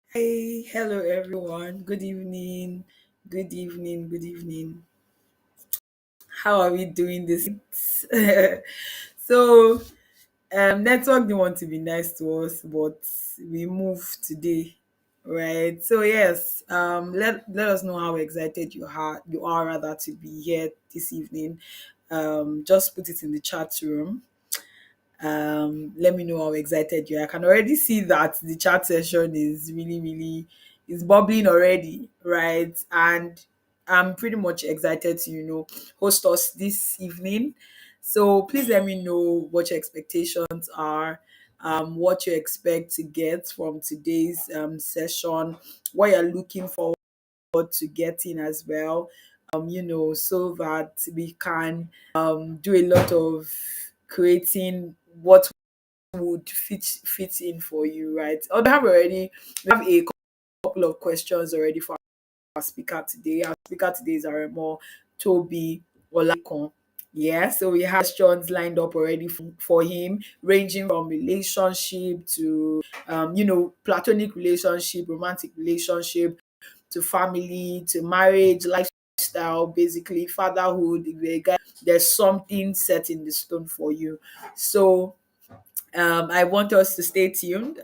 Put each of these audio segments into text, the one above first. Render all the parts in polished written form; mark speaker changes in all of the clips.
Speaker 1: Hey, hello everyone. Good evening. Good evening. Good evening. How are we doing this? so, network didn't want to be nice to us, but we moved today, right? So yes, let us know how excited you are rather to be here this evening. Just put it in the chat room. Let me know how excited you are. I can already see that the chat session is really is bubbling already, right? And I'm pretty much excited to host us this evening. So please let me know what your expectations are, what you expect to get from today's session, what you're looking forward to getting as well, so that we can do a lot of creating what would fit in for you, right? We have a couple of questions already for our speaker today. Our speaker today is Aremo, Toby, Olalekan. Yeah, so we have questions lined up already for him, ranging from relationship to platonic relationship, romantic relationship, to family, to marriage, lifestyle, basically fatherhood. If you're a guy, there's something set in the stone for you. So I want us to stay tuned.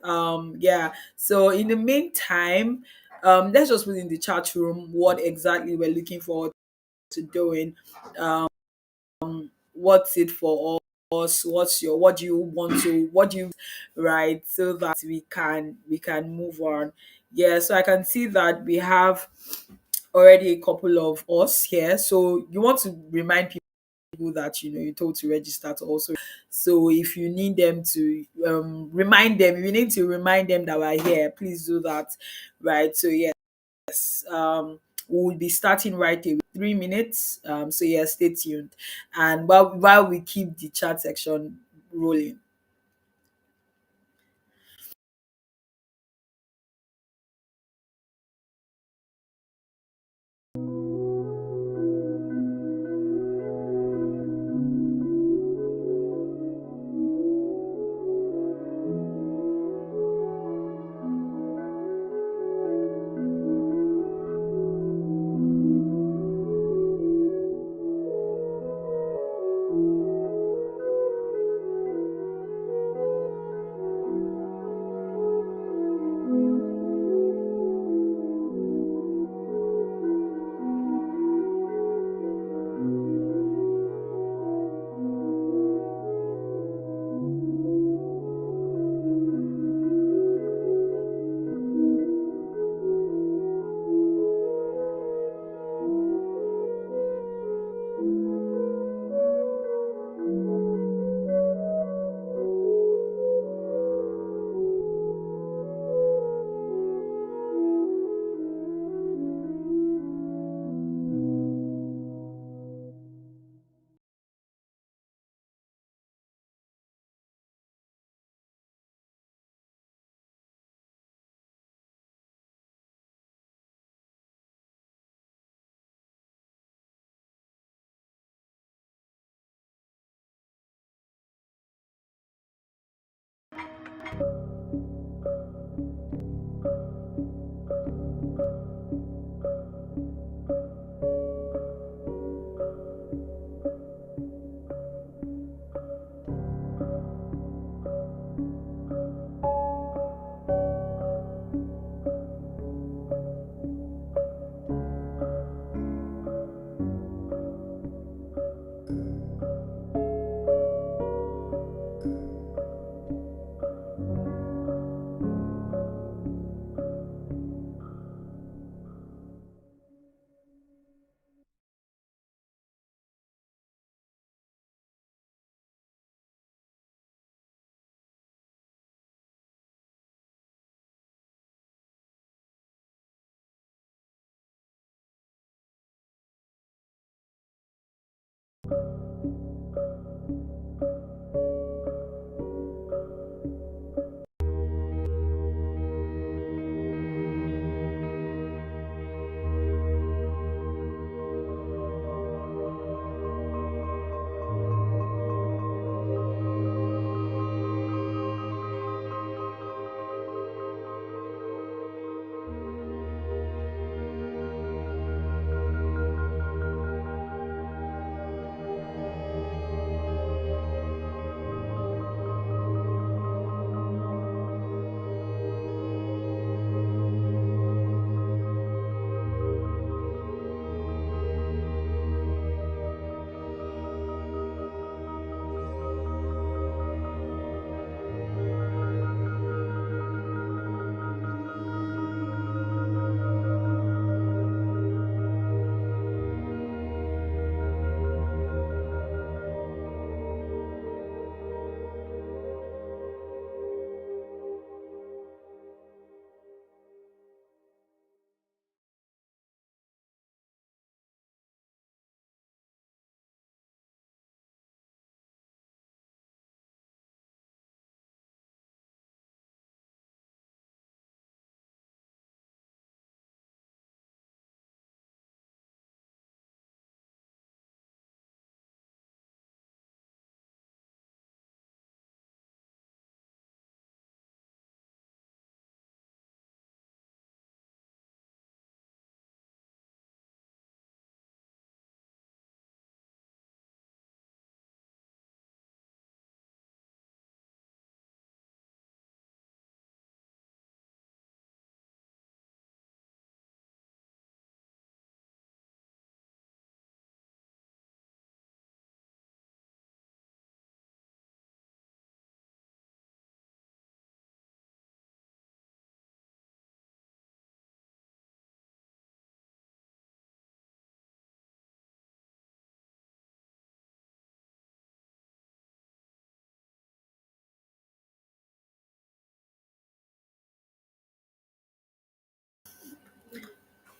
Speaker 1: Yeah. So in the meantime, let's just put in the chat room what exactly we're looking forward to doing. Um, what's it for us? What do you want to what do you right, so that we can move on. Yeah, so I can see that we have already a couple of us here. So you want to remind people that you told to register to also. So if you need them to remind them, if you need to remind them that we're here, please do that. Right. So yes, we'll be starting right away, 3 minutes. So yeah, stay tuned. And while we keep the chat section rolling.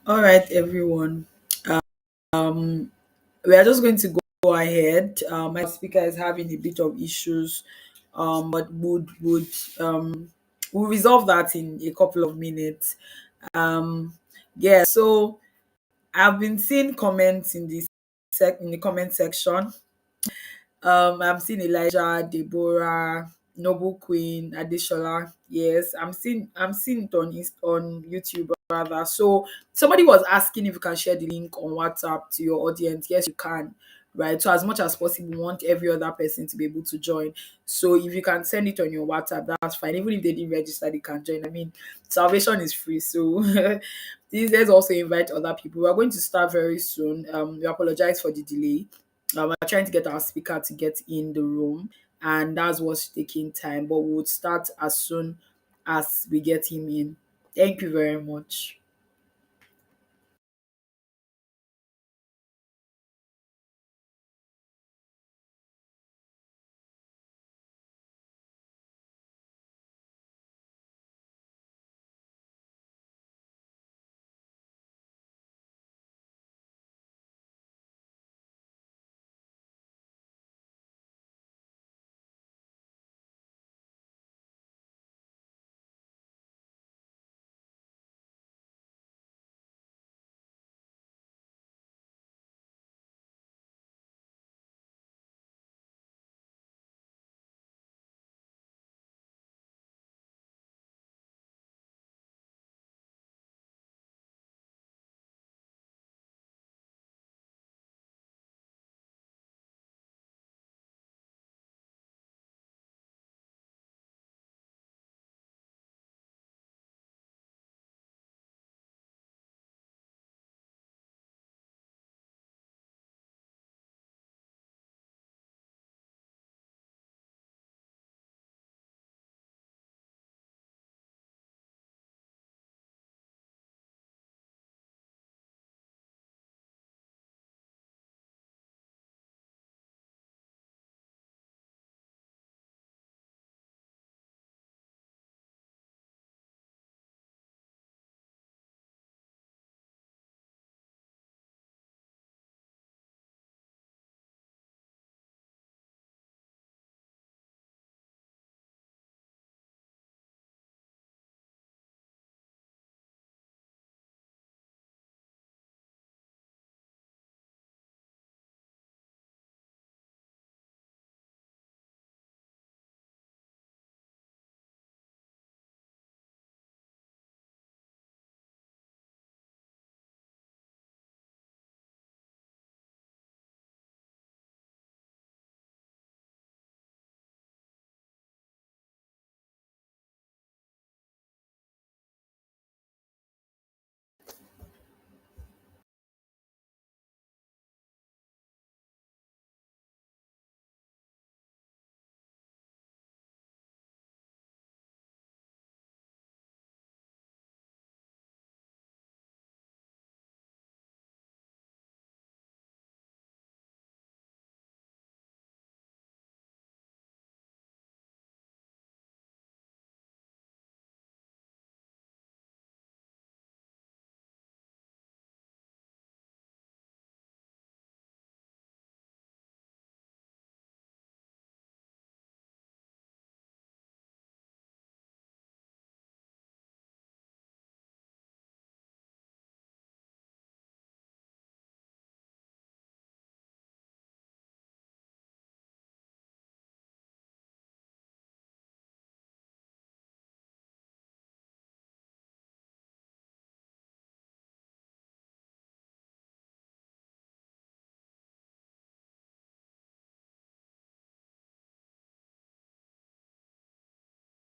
Speaker 1: All right, everyone. Um, we are just going to go ahead. My speaker is having a bit of issues, but would we'll resolve that in a couple of minutes. Yeah. So I've been seeing comments in in the comment section. I'm seeing Elijah, Deborah, Noble Queen, Adeola. Yes, I'm seeing it on YouTube rather. So somebody was asking if you can share the link on WhatsApp to your audience. Yes, you can. Right. So as much as possible, we want every other person to be able to join. So if you can send it on your WhatsApp, that's fine. Even if they didn't register, they can join. I mean, salvation is free. So these days also invite other people. We're going to start very soon. We apologize for the delay. We're trying to get our speaker to get in the room, and that's what's taking time. But we would start as soon as we get him in. Thank you very much.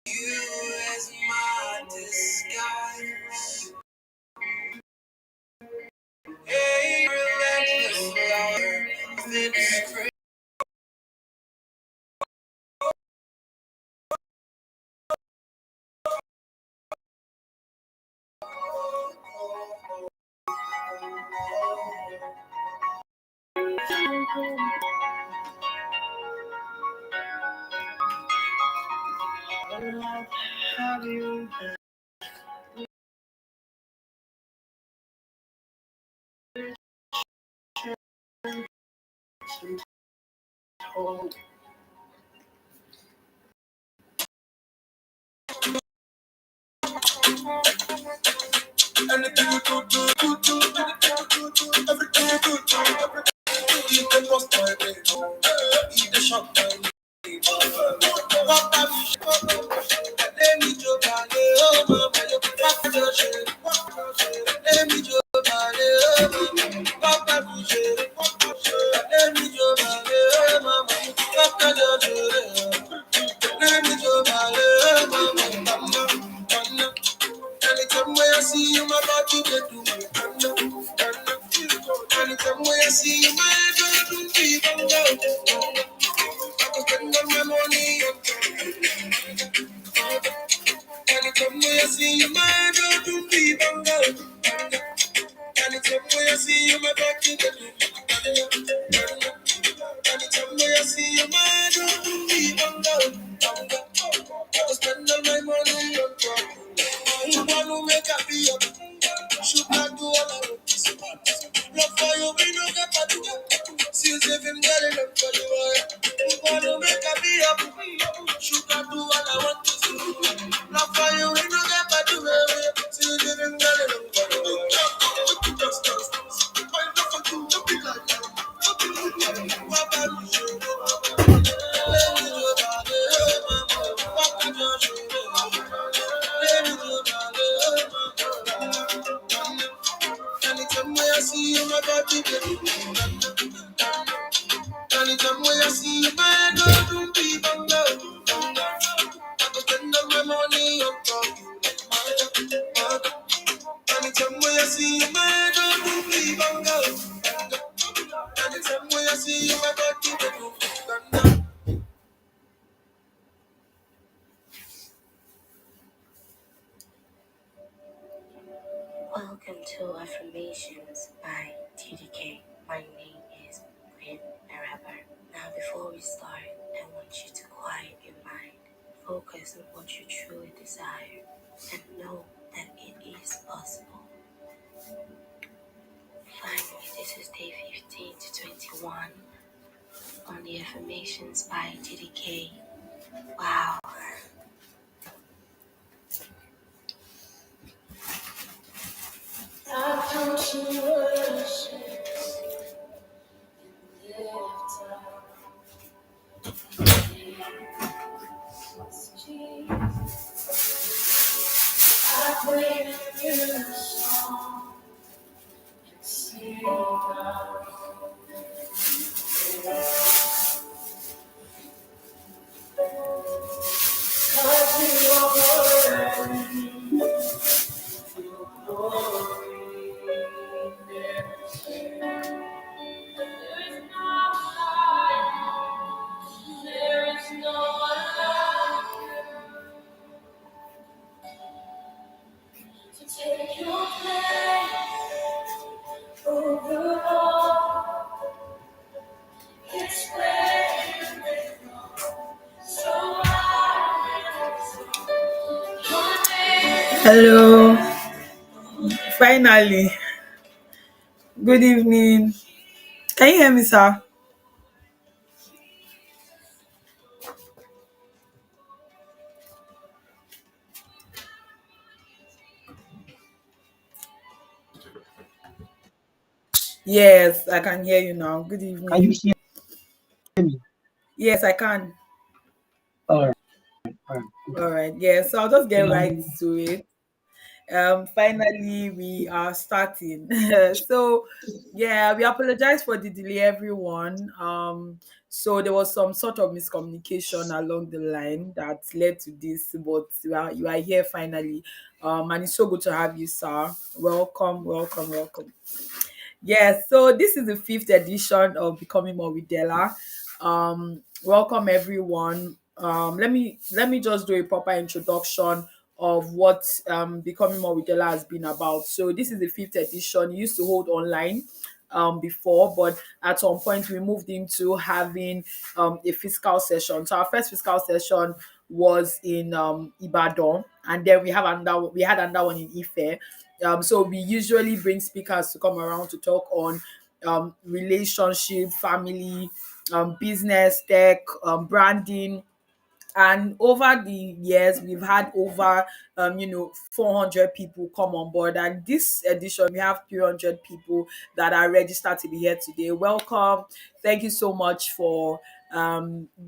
Speaker 1: You as my disguise. A relentless flower that's crazy. Have you
Speaker 2: Anytime when I see you, my body they do me. Anytime when I see you, my head do me. I can spend all my money on anytime when I see you, my head do me. Anytime when I see you, my body they do me. Anytime when I see you, my head do me. I can spend all my money on you want to make a be up. Should not do all I want. Love for you, we no get a do. Since if him get it up for you, you want to make a be up. Should not do all I want to do. Love for you, we no get a do. Since if him get it up for you. Just dance. My love for you, just be like that. My body, you let me know about it. What can you do? Let me know about it. Anytime when I see you, my body, baby. Anytime when I see you, my head don't be bang out. I go spend all my money on top you. Anytime when I see you, my head don't be bang out. Anytime when I see you, my body, baby. Welcome to Affirmations by TDK. My name is Queen Araba. Now, before we start, I want you to quiet your mind, focus on what you truly desire, and know that it is possible. Finally, this is day 15 to 21 on the Affirmations by TDK. Wow. I've come to worship, lift up Jesus. I pray a new song and sing out. Cause you are worthy, your glory never ends. There is no life, there is no life to take your place over all. It's where you belong. So
Speaker 1: Hello, finally. Good evening. Can you hear me, sir? Yes, I can hear you now. Good
Speaker 2: can you
Speaker 1: evening.
Speaker 2: hear me?
Speaker 1: Yes, I can.
Speaker 2: All right, all right.
Speaker 1: All right. Yes, so I'll just get right
Speaker 2: Um,
Speaker 1: to it. Finally we are starting. So yeah, we apologize for the delay, everyone. So there was some sort of miscommunication along the line that led to this, but you are here finally. And it's so good to have you, sir. Welcome, welcome, welcome. Yes, so this is the fifth edition of Becoming More with Della. Welcome everyone. Let me just do a proper introduction of what Becoming More with Della has been about. So this is the fifth edition. It used to hold online before, but at some point we moved into having a physical session. So our first physical session was in Ibadan, and then we had another one in Ife. So we usually bring speakers to come around to talk on relationship, family, business, tech, branding. And over the years we've had over 400 people come on board, and this edition we have 300 people that are registered to be here today. Welcome. Thank you so much for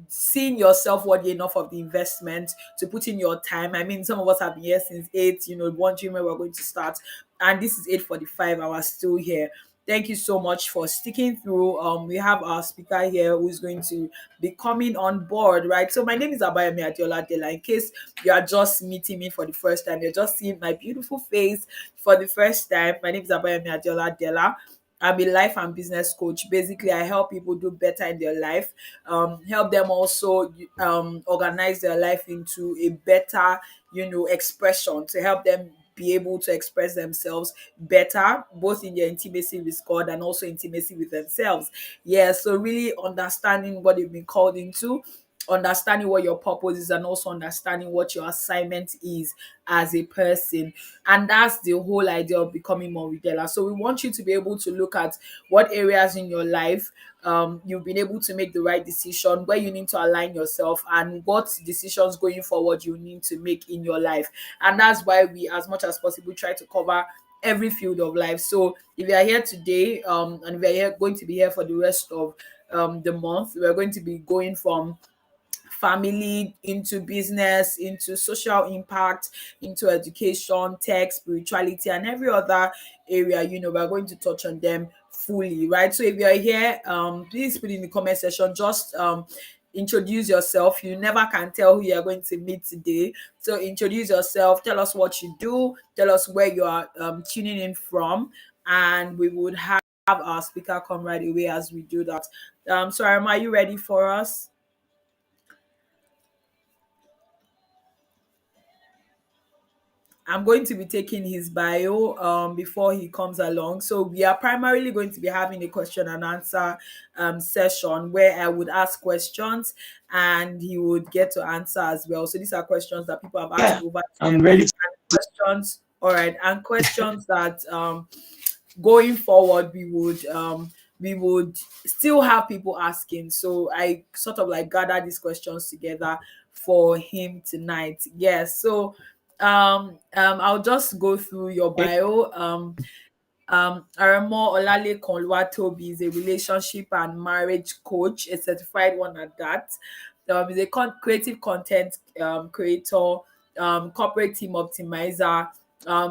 Speaker 1: seeing yourself worthy enough of the investment to put in your time. I mean, some of us have been here since 8, wondering when we're going to start, and this is 8:45. I was still here. Thank you so much for sticking through. We have our speaker here who is going to be coming on board, right? So my name is Abayomi Adeola Della. In case you are just meeting me for the first time, you're just seeing my beautiful face for the first time. My name is Abayomi Adeola Della. I'm a life and business coach. Basically, I help people do better in their life, help them also organize their life into a better, expression, to help them be able to express themselves better, both in their intimacy with God and also intimacy with themselves. Yeah, so really understanding what they've been called into, understanding what your purpose is, and also understanding what your assignment is as a person. And that's the whole idea of becoming more with Della. So we want you to be able to look at what areas in your life you've been able to make the right decision, where you need to align yourself, and what decisions going forward you need to make in your life. And that's why we, as much as possible, try to cover every field of life. So if you are here today, and we are here, going to be here for the rest of the month, we're going to be going from family into business, into social impact, into education, tech, spirituality, and every other area. We're going to touch on them fully, right? So if you're here, please put in the comment section, just introduce yourself. You never can tell who you're going to meet today, so introduce yourself, tell us what you do, tell us where you are tuning in from, and we would have our speaker come right away as we do that. So Arama, are you ready for us? I'm going to be taking his bio before he comes along. So we are primarily going to be having a question and answer session where I would ask questions and he would get to answer as well. So these are questions that people have asked
Speaker 2: Yeah,
Speaker 1: over
Speaker 2: I'm
Speaker 1: time,
Speaker 2: ready.
Speaker 1: and questions, all right, and questions that going forward we would still have people asking. So I sort of like gather these questions together for him tonight. Yes. So I'll just go through your bio. Aremo Olalekan Oluwatobi is a relationship and marriage coach, a certified one at that. He's a creative content creator, corporate team optimizer.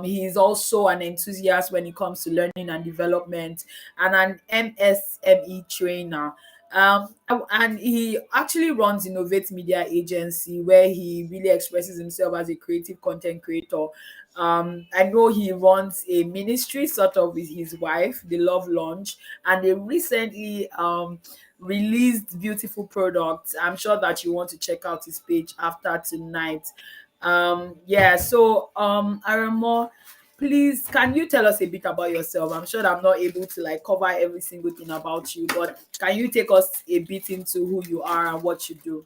Speaker 1: He is also an enthusiast when it comes to learning and development, and an MSME trainer. And he actually runs Innovate Media Agency, where he really expresses himself as a creative content creator. I know he runs a ministry sort of with his wife, the Love Launch, and they recently released beautiful products. I'm sure that you want to check out his page after tonight. Yeah, so Aramo, please can you tell us a bit about yourself? I'm sure that I'm not able to like cover every single thing about you, but can you take us a bit into who you are and what you do?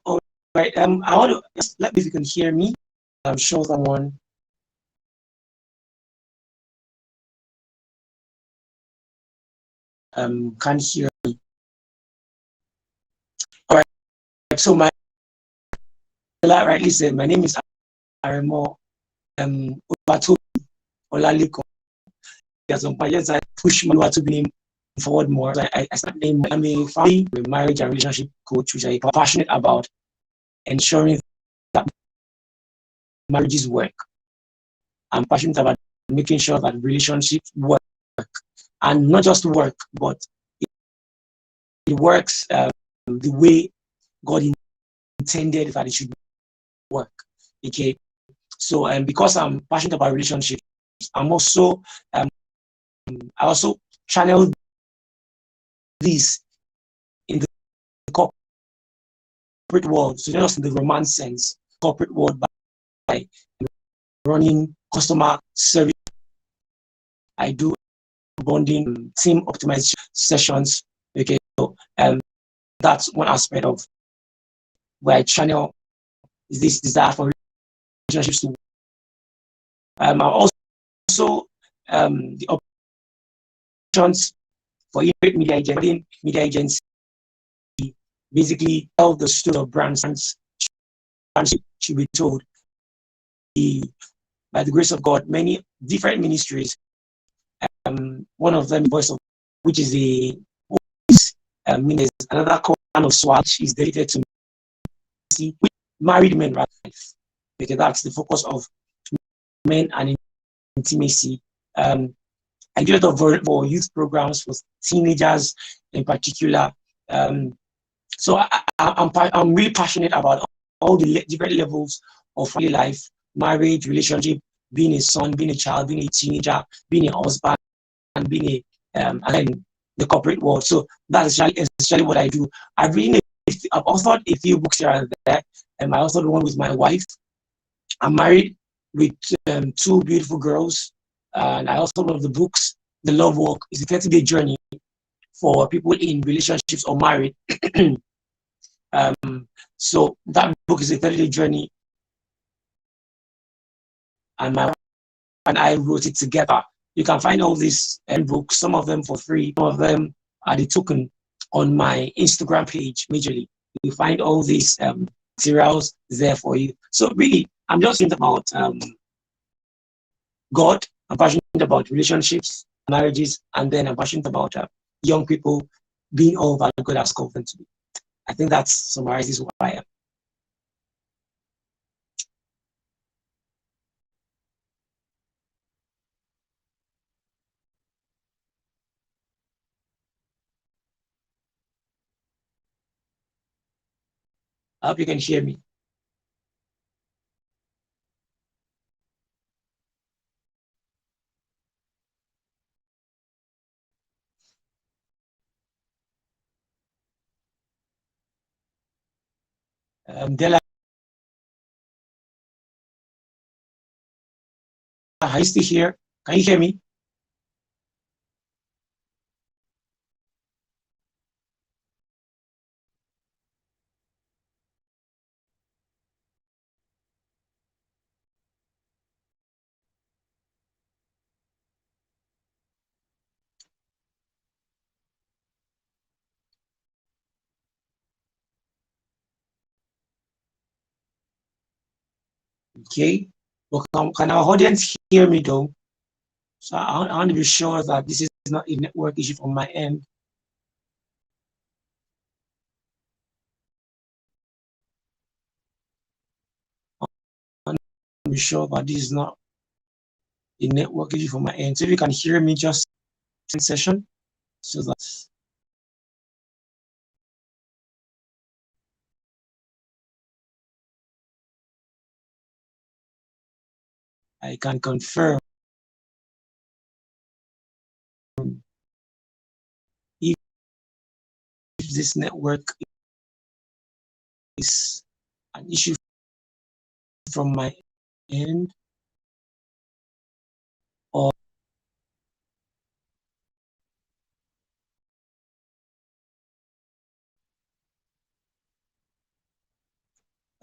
Speaker 2: All right. I want to just let me if you can hear me. I'm sure someone can't hear me. All right. So like rightly said, my name is Aremo Oluwatobi Olalekan. There's some projects I push my to be named forward more. I start name. I'm a family, a marriage and relationship coach, which I'm passionate about ensuring that marriages work. I'm passionate about making sure that relationships work, and not just work, but it works the way God intended that it should work. Okay, so because I'm passionate about relationships, I'm also I also channel this in the corporate world, so not just in the romance sense, corporate world by running customer service. I do bonding, team optimization sessions. Okay, so that's one aspect of where I channel is this desire for relationships to. Also the options for media agency basically tell the story of brands should be told. By the grace of God, many different ministries. One of them, Voice of, which is the another kind of swatch is dedicated to married men, right? Because that's the focus of men and intimacy. I do a lot of for youth programs for teenagers in particular. So I'm really passionate about all the different levels of family life, marriage, relationship, being a son, being a child, being a teenager, being a husband, and being a and then the corporate world. So that's essentially what I do. I've authored a few books here and there, and I authored one with my wife. I'm married with two beautiful girls, and I also love the books. The Love Walk is a 30-day journey for people in relationships or married. So that book is a 30-day journey, and my wife and I wrote it together. You can find all these books, some of them for free, some of them are the token on my Instagram page majorly. You find all these materials there for you. So really, I'm just thinking about God. I'm passionate about relationships, marriages, and then I'm passionate about young people being all that God has called them to be. I think that summarizes who I am. I hope you can hear me. Della, are you still here? Can you hear me? Okay. Well, can our audience hear me though? So I want to be sure that this is not a network issue from my end. I want to be sure that this is not a network issue from my end. So if you can hear me just in session, so that I can confirm if this network is an issue from my end or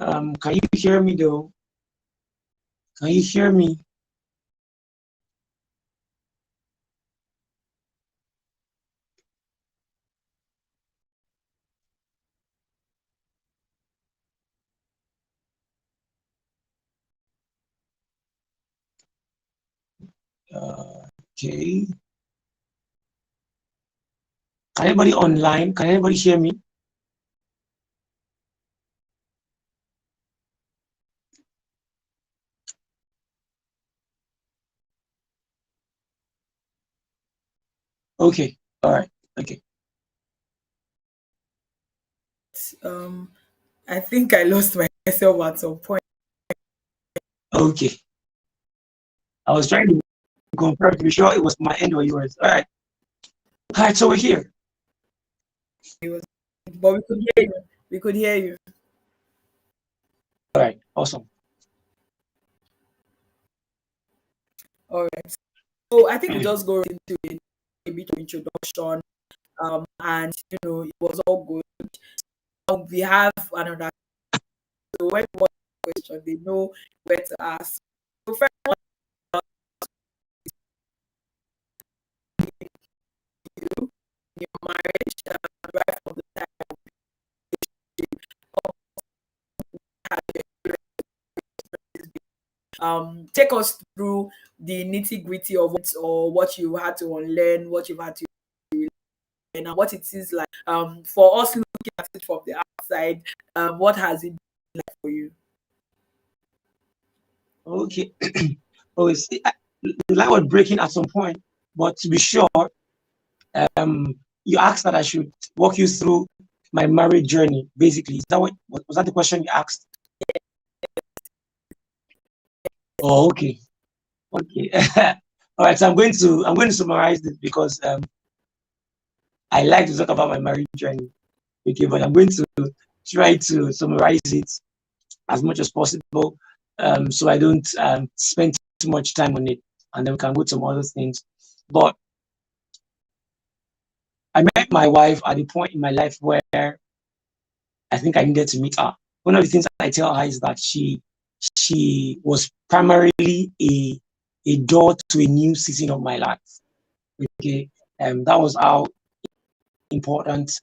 Speaker 2: can you hear me though? Can you hear me? Okay. Can anybody online? Can anybody hear me? Okay. All right. Okay.
Speaker 1: Um, I think I lost myself at some point.
Speaker 2: Okay. I was trying to confirm to be sure it was my end or yours. All right. All right. So we're here.
Speaker 1: It was, but we could hear you. We could hear you.
Speaker 2: All right. Awesome.
Speaker 1: All right. So I think we just go right into it. a bit of introduction, and it was all good. We have another. So when you want a question, they know where to ask. So first, what you in your marriage, right from the time take us through the nitty gritty of it, or what you had to unlearn, what you've had to learn, and what it is like for us looking at it from the outside. What has it been like for you?
Speaker 2: Okay. Oh, the line was breaking at some point, but to be sure, you asked that I should walk you through my marriage journey. Basically, is that what was that the question you asked? Oh, okay, okay. All right. So I'm going to summarize this because I like to talk about my marriage journey. Okay, but I'm going to try to summarize it as much as possible, so I don't spend too much time on it, and then we can go to some other things. But I met my wife at a point in my life where I think I needed to meet her. One of the things I tell her is that she was primarily a door to a new season of my life. Okay, that was how important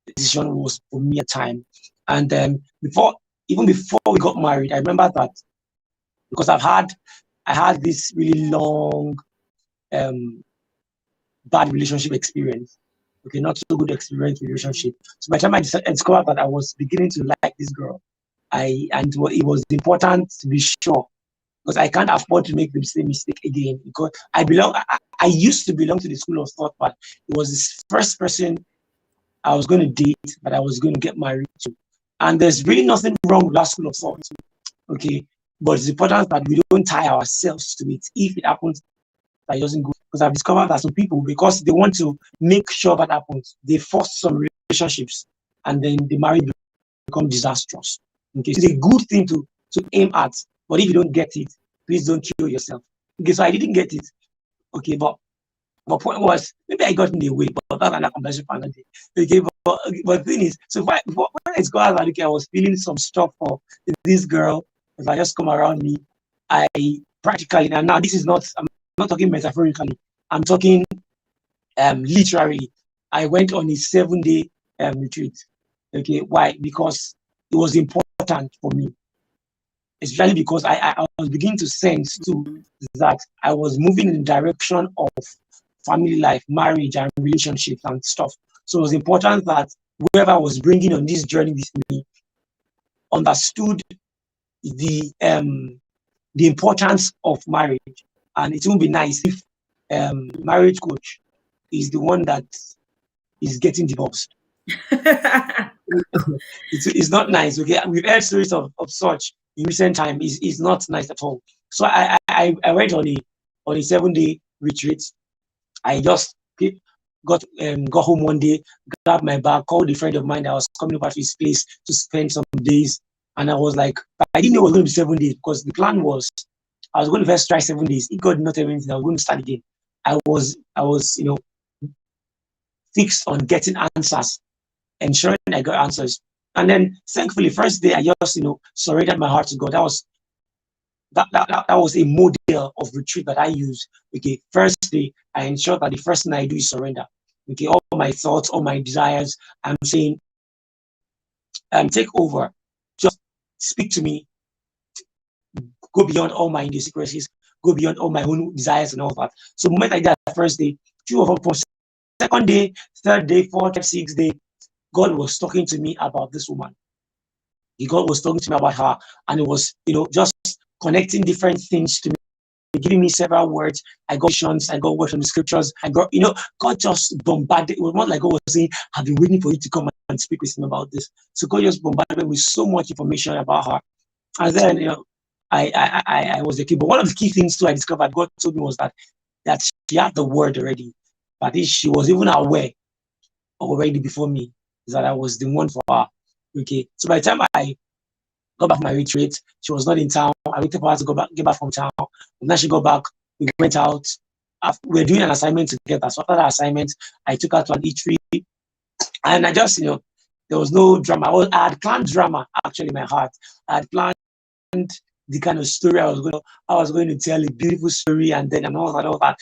Speaker 2: the decision was for me at time. And before we got married, I remember that because I had this really long um, bad relationship experience. Okay, not so good experience relationship. So by the time I discovered that I was beginning to like this girl, it was important to be sure because I can't afford to make the same mistake again because I used to belong to the school of thought, but it was this first person I was going to date that I was going to get married to. And there's really nothing wrong with that school of thought, okay? But it's important that we don't tie ourselves to it if it happens that it doesn't go. Because I've discovered that some people, because they want to make sure that happens, they force some relationships and then the marriage become disastrous. Okay, so it's a good thing to aim at, but if you don't get it, please don't kill yourself. Okay, so I didn't get it. Okay, but my point was maybe I got in the way, but that's another conversation for another day. Okay, but the thing is, so when I discovered that okay, I was feeling some stuff for this girl, if I just come around me, I practically now this is not I'm not talking metaphorically, I'm talking literally. I went on a 7 day retreat. Okay, why? Because it was important for me, especially because I was beginning to sense too that I was moving in the direction of family life, marriage, and relationships and stuff. So it was important that whoever I was bringing on this journey with me understood the importance of marriage, and it would be nice if marriage coach is the one that is getting divorced. It's not nice. Okay, we've heard stories of such in recent time. It's not nice at all. So I went on a 7 day retreat. I just got home one day, grabbed my bag, called a friend of mine that was coming over to his place to spend some days, and I was like, I didn't know it was going to be 7 days because the plan was I was going to first try 7 days. If God did not tell me anything, I was going to start again. I was fixed on getting answers, ensuring I got answers. And then thankfully, first day I just surrendered my heart to God. That was a model of retreat that I use. Okay, first day I ensure that the first thing I do is surrender. Okay, all my thoughts, all my desires, I'm saying, take over. Just speak to me. Go beyond all my insecurities. Go beyond all my own desires and all that. So the moment I did that first day, few of them from second day, third day, fourth, 6th day, God was talking to me about this woman. God was talking to me about her, and it was, just connecting different things to me, giving me several words. I got visions, I got words from the scriptures. I got, God just bombarded. It was not like God was saying, I've been waiting for you to come and speak with him about this. So God just bombarded me with so much information about her. And then, I was the key. But one of the key things too I discovered God told me was that she had the word already. But she was even aware already before me that I was the one for her. Okay. So by the time I got back from my retreat, she was not in town. I waited for her to get back from town. And then she got back. We went out. we're doing an assignment together. So after that assignment, I took her to an eatery, and I just, there was no drama. I had planned drama actually in my heart. I had planned the kind of story I was going to tell, a beautiful story, and then and all that.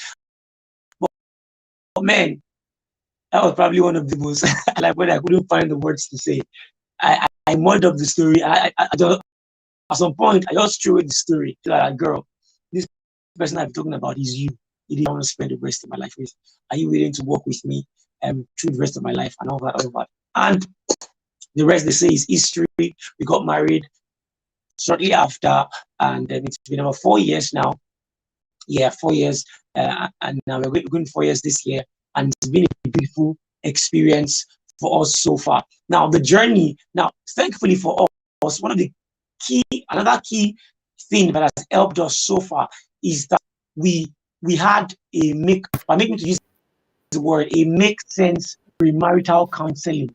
Speaker 2: But man, that was probably one of the most like when I couldn't find the words to say. I muddled up the story. I just, at some point I just threw away the story to that girl. This person I'm talking about is you. You didn't want to spend the rest of my life with. Are you willing to work with me through the rest of my life and all that. And the rest they say is history. We got married shortly after, and it's been about 4 years now. Yeah, 4 years, and now we're going 4 years this year, and it's been a beautiful experience for us so far. Now the journey, now thankfully for us, another key thing that has helped us so far is that we had a make me to use the word, a make sense premarital counseling.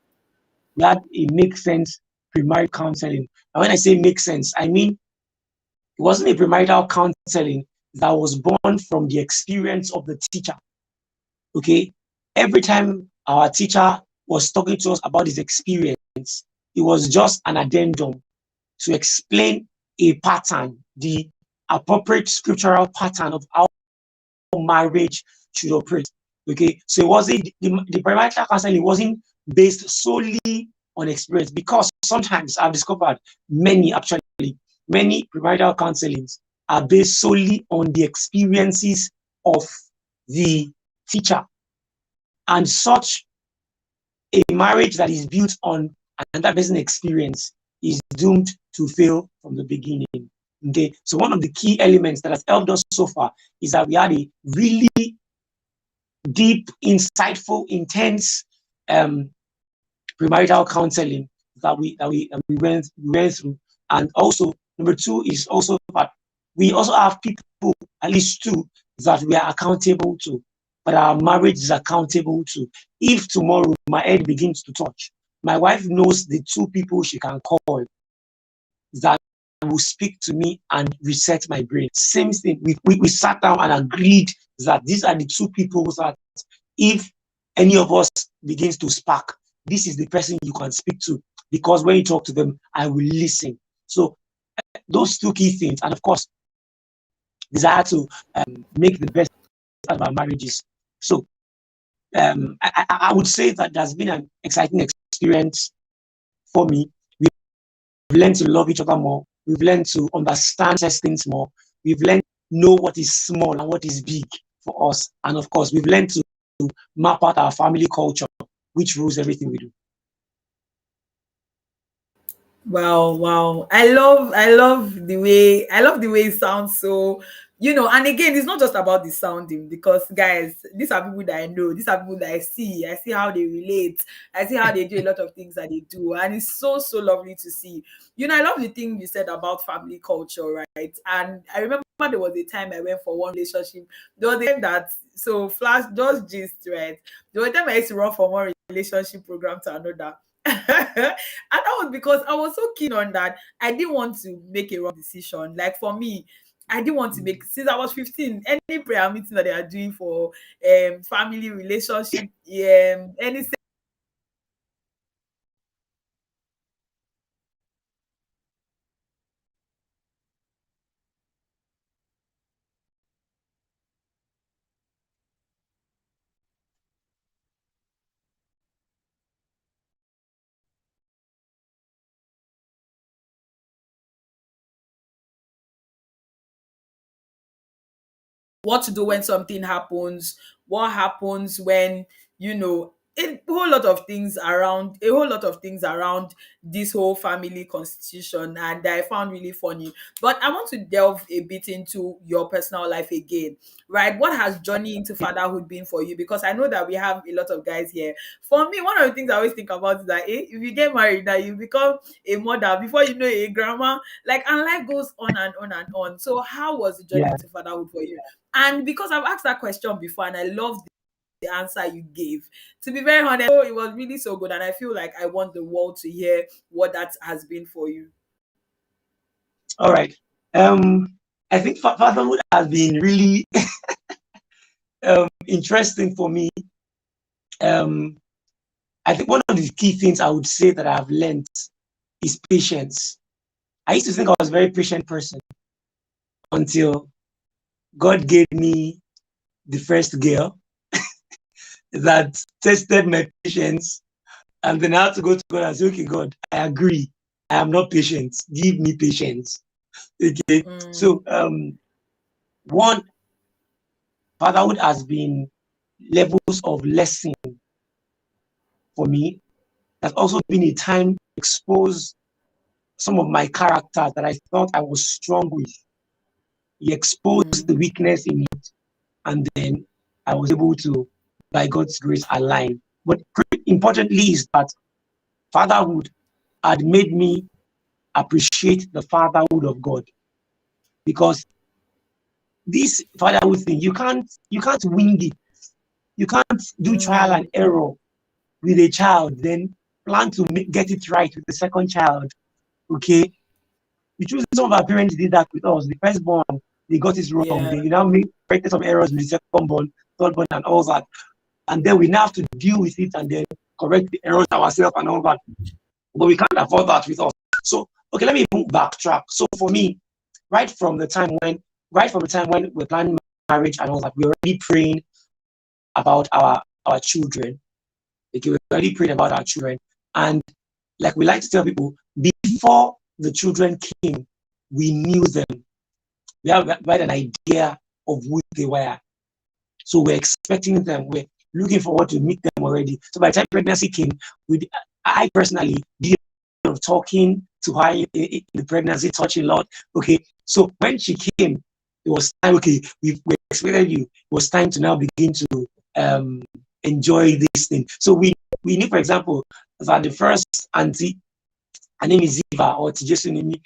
Speaker 2: We had a make sense premarital counseling. And when I say make sense, I mean it wasn't a premarital counseling that was born from the experience of the teacher. Okay. Every time our teacher was talking to us about his experience, it was just an addendum to explain a pattern, the appropriate scriptural pattern of how marriage should operate. Okay. So it wasn't the premarital counseling wasn't based solely on experience, because sometimes I've discovered many premarital counselings are based solely on the experiences of the teacher, and such a marriage that is built on another person's experience is doomed to fail from the beginning. Okay, so one of the key elements that has helped us so far is that we had a really deep, insightful, intense premarital counseling that we went through. And also number two is also that we also have people, at least two, that we are accountable to, that our marriage is accountable to. If tomorrow my head begins to touch, my wife knows the two people she can call that will speak to me and reset my brain. Same thing. We sat down and agreed that these are the two people that if any of us begins to spark, this is the person you can speak to, because when you talk to them, I will listen. So those two key things, and of course, desire to make the best out of our marriages. So I would say that there's been an exciting experience for me. We've learned to love each other more. We've learned to understand things more. We've learned to know what is small and what is big for us. And of course, we've learned to map out our family culture, which rules everything we do.
Speaker 1: Wow, wow. I love the way it sounds. So, and again, it's not just about the sounding, because guys, these are people that I know, these are people that I see how they relate, I see how they do a lot of things that they do, and it's so so lovely to see. I love the thing you said about family culture, right? And I remember there was a time I went for one relationship. There was a time that, so flash just gist, right? There was a time I used to run from one relationship program to another. And that was because I was so keen on that. I didn't want to make a wrong decision. Like for me, I didn't want to make, since I was 15, any prayer meeting that they are doing for family relationship, any, what to do when something happens, what happens when, a whole lot of things around this whole family constitution, and I found really funny. But I want to delve a bit into your personal life again, right? What has journey into fatherhood been for you? Because I know that we have a lot of guys here. For me, one of the things I always think about is that, if you get married now, you become a mother, before you know it, a grandma, like, and life goes on and on and on. So how was the journey
Speaker 2: Yeah.
Speaker 1: into fatherhood for you? And because I've asked that question before and I love the answer you gave, to be very honest, oh, it was really so good. And I feel like I want the world to hear what that has been for you.
Speaker 2: All right. Um, I think fatherhood has been really interesting for me. I think one of the key things I would say that I've learned is patience. I used to think I was a very patient person until God gave me the first girl that tested my patience. And then I had to go to God and say, okay, God, I agree. I am not patient. Give me patience. Okay. So one, fatherhood has been levels of lesson for me. There's also been a time to expose some of my character that I thought I was strong with. He exposed the weakness in it, and then I was able to, by God's grace, align. But importantly is that fatherhood had made me appreciate the fatherhood of God, because this fatherhood thing, you can't wing it. You can't do trial and error with a child, then plan to get it right with the second child. Okay, the truth is, some of our parents did that with us. The firstborn, they got it wrong.
Speaker 1: Yeah.
Speaker 2: They now make corrected some errors with the secondborn, thirdborn, and all that. And then we now have to deal with it and then correct the errors ourselves and all that. But we can't afford that with us. So, okay, let me backtrack. So for me, right from the time when we're planning marriage and all that, we're already praying about our children. Okay, we're already praying about our children. And like we like to tell people, before the children came, we knew them. We have an idea of who they were. So we're expecting them. We're looking forward to meet them already. So by the time pregnancy came, I personally did a lot of talking to her in the pregnancy, touching a lot. Okay, so when she came, it was time. Okay, we expected you. It was time to now begin to enjoy this thing. So we knew, for example, that the first auntie, her name is Ziva or Tijesunimi,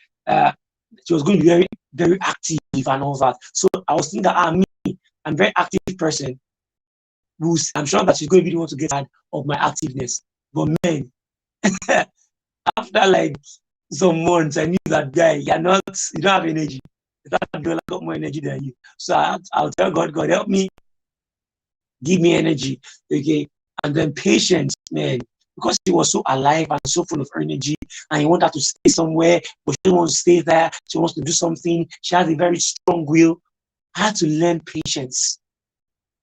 Speaker 2: she was going to be very, very active and all that. So I was thinking that I'm a very active person. I'm sure that she's going to be the one to get tired of my activeness. But man, after like some months, I knew that guy, you don't have energy. That Adeola got more energy than you. So I'll tell God, God, help me, give me energy. Okay. And then patience, man, because she was so alive and so full of energy, and you want her to stay somewhere, but she don't want to stay there. She wants to do something. She has a very strong will. I had to learn patience,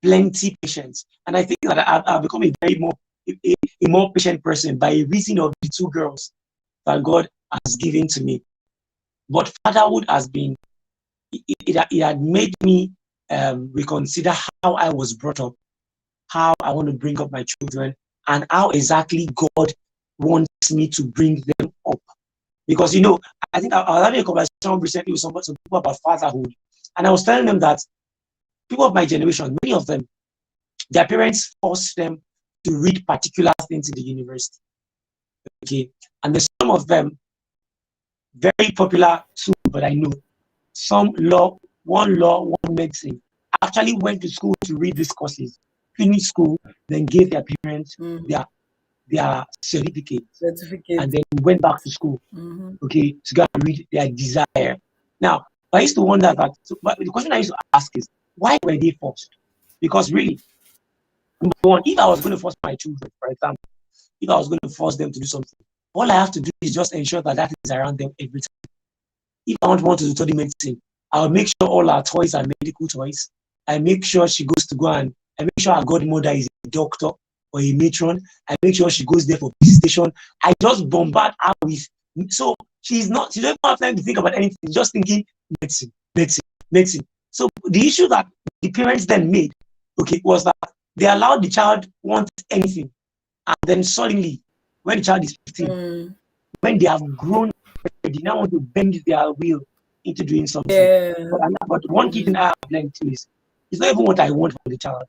Speaker 2: plenty patience. And I think that I've become a more patient person by reason of the two girls that God has given to me. But fatherhood has been, it had made me reconsider how I was brought up, how I want to bring up my children, and how exactly God wants me to bring them up. Because, I think I was having a conversation recently with some people about fatherhood, and I was telling them that people of my generation, many of them, their parents forced them to read particular things in the university. Okay. And there's some of them, very popular too, but I know some law, one medicine, actually went to school to read these courses, finished school, then gave their parents their certificate,
Speaker 1: Certificate.
Speaker 2: and then went back to school, okay, to go and read their desire. Now, I used to wonder that, but the question I used to ask is, why were they forced? Because really, number one, if I was going to force my children, for example, if I was going to force them to do something, all I have to do is just ensure that that is around them every time. If I want to study medicine, I'll make sure all our toys are medical toys. I make sure she goes to go and I make sure our godmother is a doctor or a matron. I make sure she goes there for visitation. I just bombard her with, so she doesn't have time to think about anything, just thinking medicine, medicine, medicine. So the issue that the parents then made, okay, was that they allowed the child want anything. And then suddenly, when the child is 15, when they have grown, they now want to bend their will into doing something.
Speaker 1: Yeah.
Speaker 2: But one key thing I have learned too is, it's not even what I want for the child.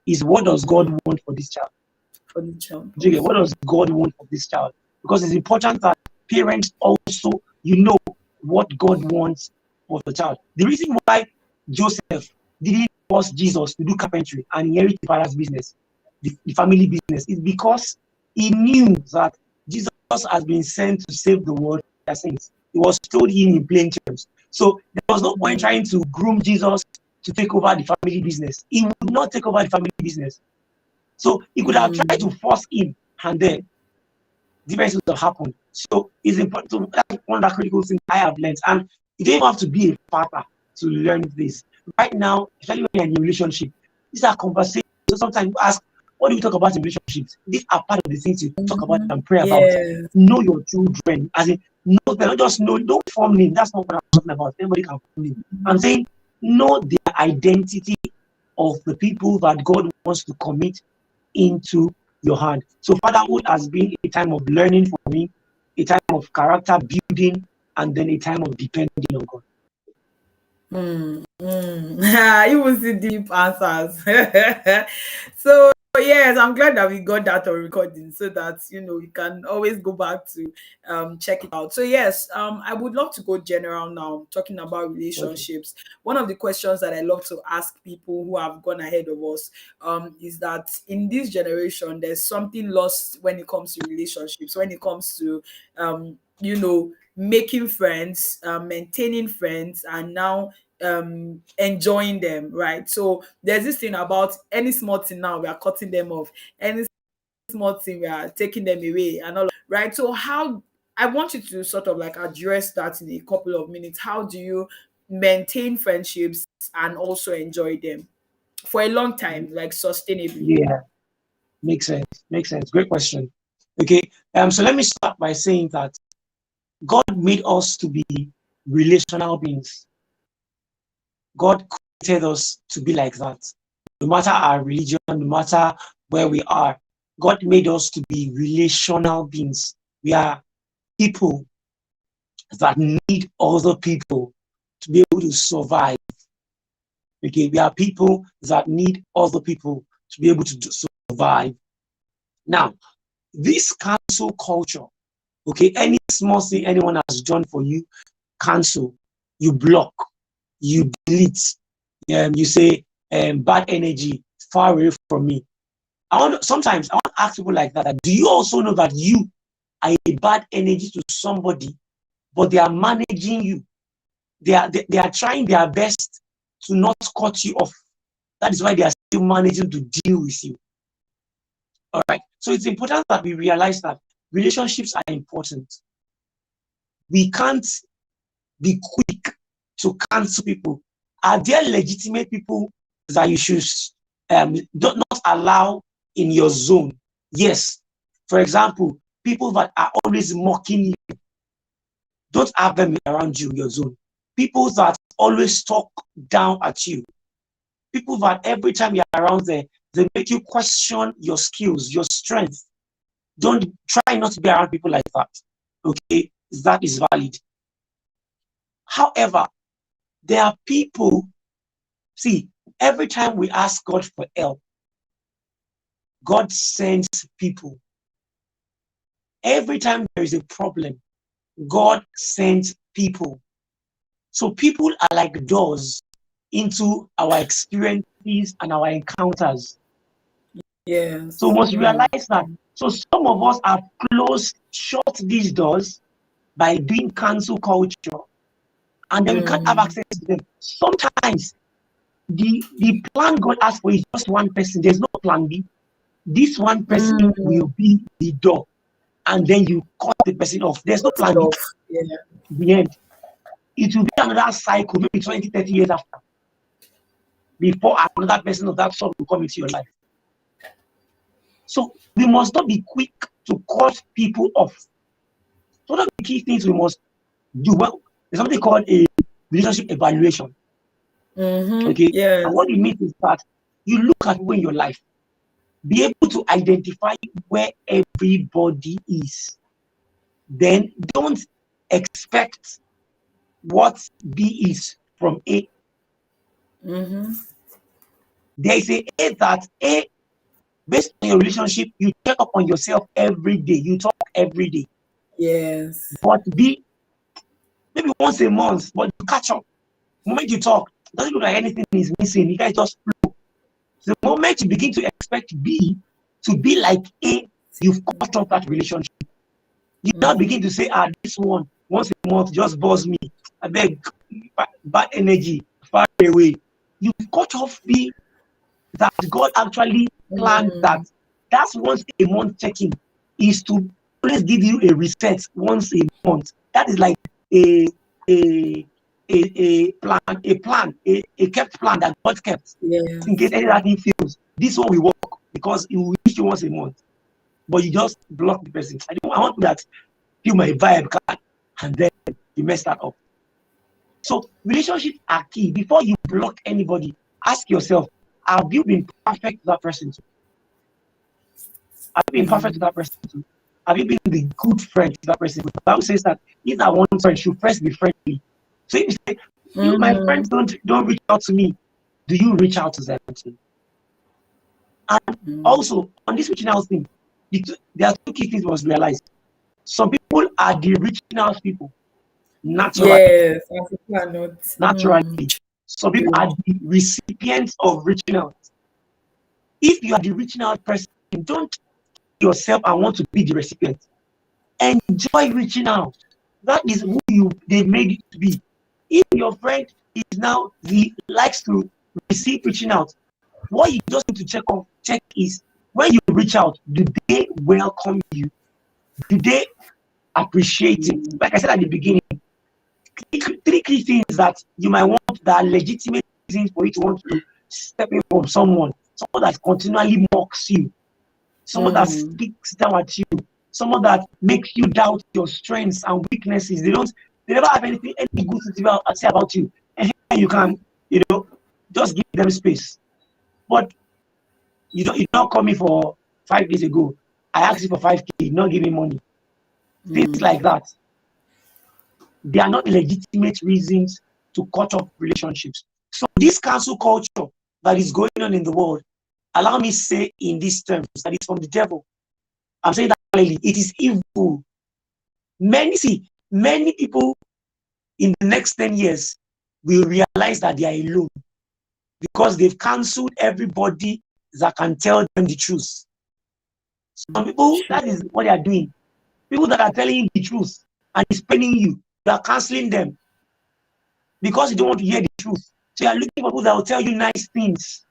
Speaker 2: It's what does God want for this child?
Speaker 1: For the child.
Speaker 2: What does God want for this child? Because it's important that parents also, what God wants for the child. The reason why Joseph didn't force Jesus to do carpentry and inherit the father's business, the family business, is because he knew that Jesus has been sent to save the world from their sins. It was told him in plain terms. So there was no point trying to groom Jesus to take over the family business. He would not take over the family business. So he could have tried to force him, and then different things would have happened. So it's important. So that's one of the critical things I have learned. And you don't even have to be a father to learn this. Right now, especially when you're in a relationship, these are conversations. So sometimes you ask, what do we talk about in relationships? These are part of the things you talk about and pray about.
Speaker 1: Yes.
Speaker 2: Know your children. As in, know them, not just know, don't form name. That's not what I'm talking about. Everybody can form name. I'm saying know the identity of the people that God wants to commit into your hand. So fatherhood has been a time of learning for me, a time of character building, and then a time of depending on God.
Speaker 1: You will see deep answers. So yes, I'm glad that we got that on recording so that you can always go back to check it out. So yes, I would love to go general now, talking about
Speaker 2: Okay.
Speaker 1: relationships. One of the questions that I love to ask people who have gone ahead of us is that in this generation there's something lost when it comes to relationships, when it comes to making friends, maintaining friends, and now enjoying them, right? So there's this thing about any small thing now we are cutting them off, any small thing we are taking them away and all, right? So how, I want you to sort of like address that in a couple of minutes. How do you maintain friendships and also enjoy them for a long time, like sustainably?
Speaker 2: Yeah, makes sense. Makes sense. Great question. Okay. So let me start by saying that God made us to be relational beings. God created us to be like that. No matter our religion, no matter where we are, God made us to be relational beings. We are people that need other people to be able to survive. Okay, we are people that need other people to be able to survive. Now, this cancel culture, okay, any small thing anyone has done for you, cancel, you block, you delete, you say bad energy, far away from me. Sometimes I want to ask people like that, do you also know that you are a bad energy to somebody, but they are managing you? They are trying their best to not cut you off. That is why they are still managing to deal with you. All right. So it's important that we realize that relationships are important. We can't be quick to cancel people. Are there legitimate people that you should not allow in your zone? Yes. For example, people that are always mocking you, don't have them around you in your zone. People that always talk down at you. People that every time you're around there, they make you question your skills, your strength. Don't try not to be around people like that. Okay, that is valid. However, there are people, see, every time we ask God for help, God sends people. Every time there is a problem, God sends people. So people are like doors into our experiences and our encounters. So we
Speaker 1: Yes.
Speaker 2: must realize that. So some of us have shut these doors by doing cancel culture, and then we can't have access to them. Sometimes the plan God has for you is just one person. There's no plan B. This one person will be the door, and then you cut the person off. There's no
Speaker 1: Cut it
Speaker 2: plan B.
Speaker 1: off. Yeah.
Speaker 2: The end. It will be another cycle, maybe 20, 30 years after, before another person of that sort will come into your life. So we must not be quick to cut people off. So one of the key things we must do, well, there's something called a relationship evaluation. Okay. And
Speaker 1: Yes.
Speaker 2: what it means is that you look at people in your life, be able to identify where everybody is. Then don't expect what B is from A. There is a that A, based on your relationship, you check up on yourself every day. You talk every day.
Speaker 1: Yes.
Speaker 2: But B, maybe once a month, but you catch up. The moment you talk, it doesn't look like anything is missing. You guys just flow. The moment you begin to expect B to be like A, you've cut off that relationship. You now begin to say, this one, once a month, just buzz me. I beg, bad energy, far away.
Speaker 3: you've cut off me that God actually planned that.
Speaker 1: Mm.
Speaker 3: That's once a month checking is to always give you a reset once a month. That is like a a a kept plan that God kept in case
Speaker 1: Yes.
Speaker 3: anything fails. This one will work because it will reach you once a month. But you just block the person. I want that feel my vibe card, and then you mess that up. So relationships are key. Before you block anybody, ask yourself, have you been perfect to that person? Have you been perfect to
Speaker 1: Mm.
Speaker 3: that person? Have you been the good friend to that person? The Bible says that if that one friend should first be friendly. So if you say, you, my friends
Speaker 1: Mm.
Speaker 3: don't reach out to me, do you reach out to them too? And
Speaker 1: Mm.
Speaker 3: also on this reaching out thing, there are two key things we must realize. Some people are the reaching out people naturally.
Speaker 1: Yes, as a plan not. Mm.
Speaker 3: Naturally. Some people are
Speaker 1: True.
Speaker 3: the recipients of reaching out. If you are the reaching out person, don't yourself and want to be the recipient. Enjoy reaching out. That is who they've made you to be. If your friend is now he likes to receive reaching out, what you just need to check is when you reach out, do they welcome you? Do they appreciate it?
Speaker 1: Mm.
Speaker 3: Like I said at the beginning, three key things that you might want that are legitimate reasons for you to want to step in from someone that continually mocks you, someone that
Speaker 1: Mm.
Speaker 3: speaks down at you, someone that makes you doubt your strengths and weaknesses. They never have any good to say about you. And you can, just give them space. But you don't call me for 5 days ago. I asked you for 5K, you not give me money. Things
Speaker 1: Mm.
Speaker 3: like that. They are not legitimate reasons to cut off relationships. So this cancel culture that is going on in the world, allow me to say in these terms that it's from the devil. I'm saying that clearly. It is evil. Many people in the next 10 years will realize that they are alone because they've cancelled everybody that can tell them the truth. Some people,
Speaker 1: True.
Speaker 3: that is what they are doing. People that are telling you the truth and is paining you, you are cancelling them because you don't want to hear the truth. So you are looking for people that will tell you nice things.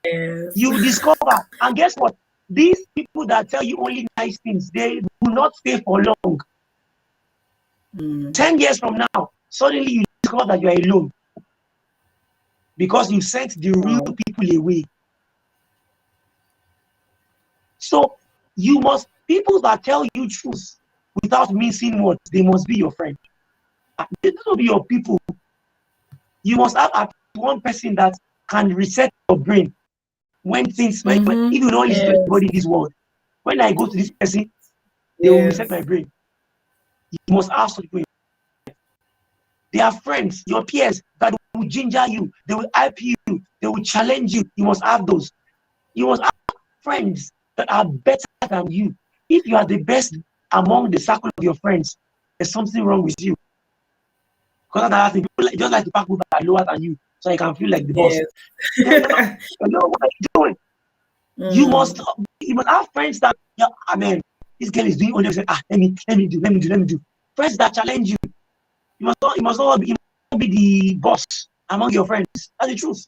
Speaker 1: Yes.
Speaker 3: You discover, and guess what? These people that tell you only nice things, they will not stay for long.
Speaker 1: Mm.
Speaker 3: 10 years from now, suddenly you discover that you are alone because you sent the real
Speaker 1: Wow.
Speaker 3: people away. So people that tell you truth without missing words, they must be your friend. They must be your people. You must have at one person that can reset your brain if
Speaker 1: Mm-hmm.
Speaker 3: you don't listen to
Speaker 1: Yes.
Speaker 3: anybody in this world. When I go to this person, they will reset my
Speaker 1: Yes.
Speaker 3: brain. You must have such people. They are friends, your peers that will ginger you, they will help you, they will challenge you. You must have those. You must have friends that are better than you. If you are the best among the circle of your friends, there's something wrong with you. Because that's the people just like to pack people that are lower than you, so you can feel like the boss.
Speaker 1: Yes.
Speaker 3: Then what are you doing? You must
Speaker 1: Mm.
Speaker 3: you must have friends that this girl is doing all this. Let me do. Friends that challenge you. You must not be the boss among your friends. That's the truth.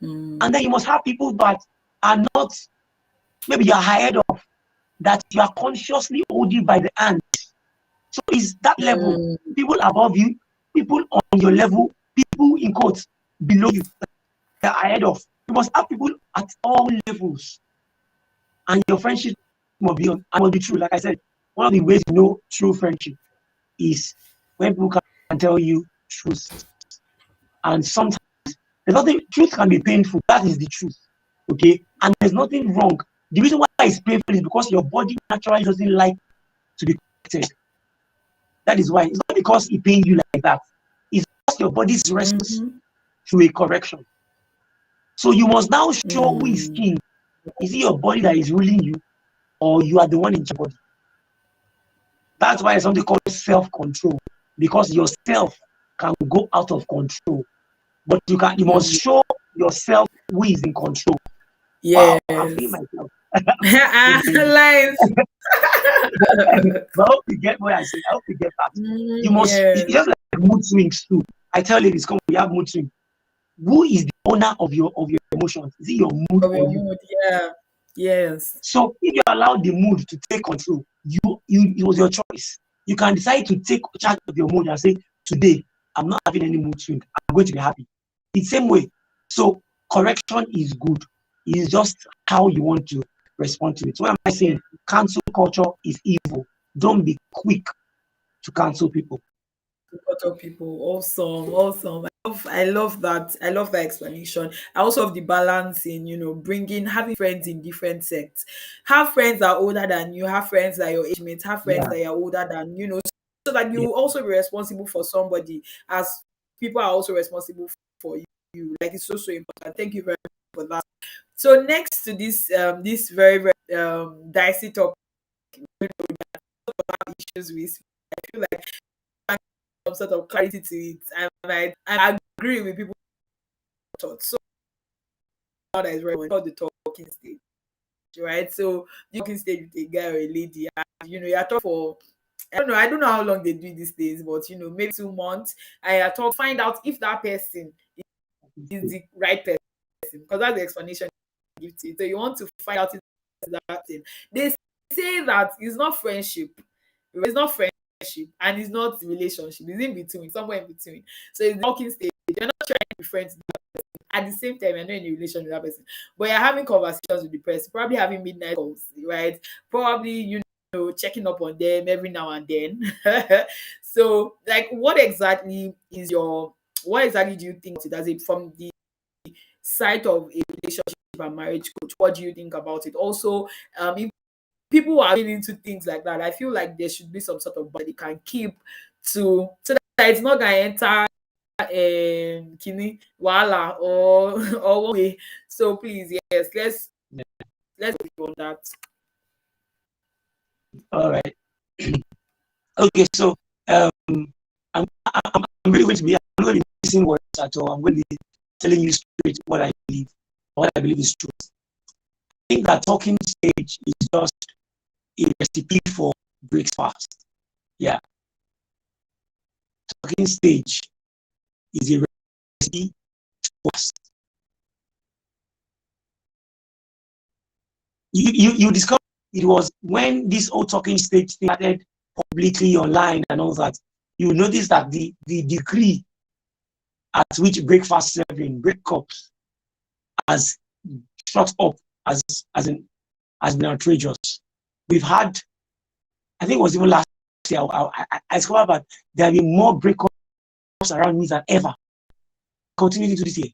Speaker 1: Mm.
Speaker 3: And then you must have people that are not maybe you're ahead of that you are consciously holding by the hand. So it's that level.
Speaker 1: Mm.
Speaker 3: People above you, people on your level, people in quotes below you that are ahead of. You must have people at all levels. And your friendship must be true. Like I said, one of the ways you know true friendship is when people can tell you truth. And sometimes truth can be painful. That is the truth. Okay. And there's nothing wrong. The reason why it's painful is because your body naturally doesn't like to be corrected. That is why. It's not because it pains you like that. It's because your body's response
Speaker 1: Mm-hmm.
Speaker 3: to a correction. So you must now show who is
Speaker 1: Mm.
Speaker 3: king. Is it your body that is ruling you, or you are the one in your body? That's why it's something called self-control, because yourself can go out of control. But you must
Speaker 1: Mm.
Speaker 3: show yourself who is in control. Wow, I'm feeling
Speaker 1: Yes.
Speaker 3: myself.
Speaker 1: Lies.
Speaker 3: But I hope you get what I say. I hope you get that.
Speaker 1: Mm.
Speaker 3: You must, it's
Speaker 1: Yes.
Speaker 3: just like mood swings too. I tell ladies, come, we have mood swings. who is the owner of your emotions? Is it your mood
Speaker 1: Of
Speaker 3: or
Speaker 1: your
Speaker 3: you?
Speaker 1: mood, yeah. Yes.
Speaker 3: So if you allow the mood to take control, it was your choice. You can decide to take charge of your mood and say, today I'm not having any mood swing. I'm going to be happy. It's the same way. So correction is good. It's just how you want to respond to it. So what am I saying? Cancel culture is evil. Don't be quick to cancel people.
Speaker 1: Other people. Awesome, awesome. I love that. I love that explanation. I also have the balance in, bringing having friends in different sects. Have friends that are older than you. Have friends that are your age mates. Have friends
Speaker 3: Yeah,
Speaker 1: that are older than so that
Speaker 3: yeah.
Speaker 1: you also be responsible for somebody, as people are also responsible for you. Like it's so important. Thank you very much for that. So next to this very very dicey topic, issues with, I feel like some sort of clarity to it. I agree with people thoughts. So that is very much called the talking stage, right? So the talking stage with a guy or a lady, and you're talking for, I don't know how long they do it these days, but maybe 2 months. I talk find out if that person is the right person, because that's the explanation you give to it. So you want to find out if it's that thing. They say that it's not friendship. It's not friendship and it's not relationship. It's in between, somewhere in between. So it's the talking stage. You're not trying to be friends with that person. At the same time, you're not in a relation with that person. But you're having conversations with the person, probably having midnight calls, right? Probably, checking up on them every now and then. So, like, what exactly do you think does it from the side of a relationship and marriage coach? What do you think about it? Also, if people are getting into things like that, I feel like there should be some sort of body can keep to so that it's not gonna enter kini wala or or one way. So please, yes, let's go on that.
Speaker 3: All right. Okay. So um, I'm really going to be. I'm not going to be missing words at all. I'm going to be telling you straight what I believe. What I believe is true. I think that talking stage is just a recipe for breaks fast. Yeah, talking stage is a recipe for fast. You discover it was when this whole talking stage started publicly online and all that. You notice that the degree at which breakfast serving breakups has shot up as as in has been outrageous. We've had, I think it was even last year, I discovered that there have been more breakups around me than ever. Continuing to this year,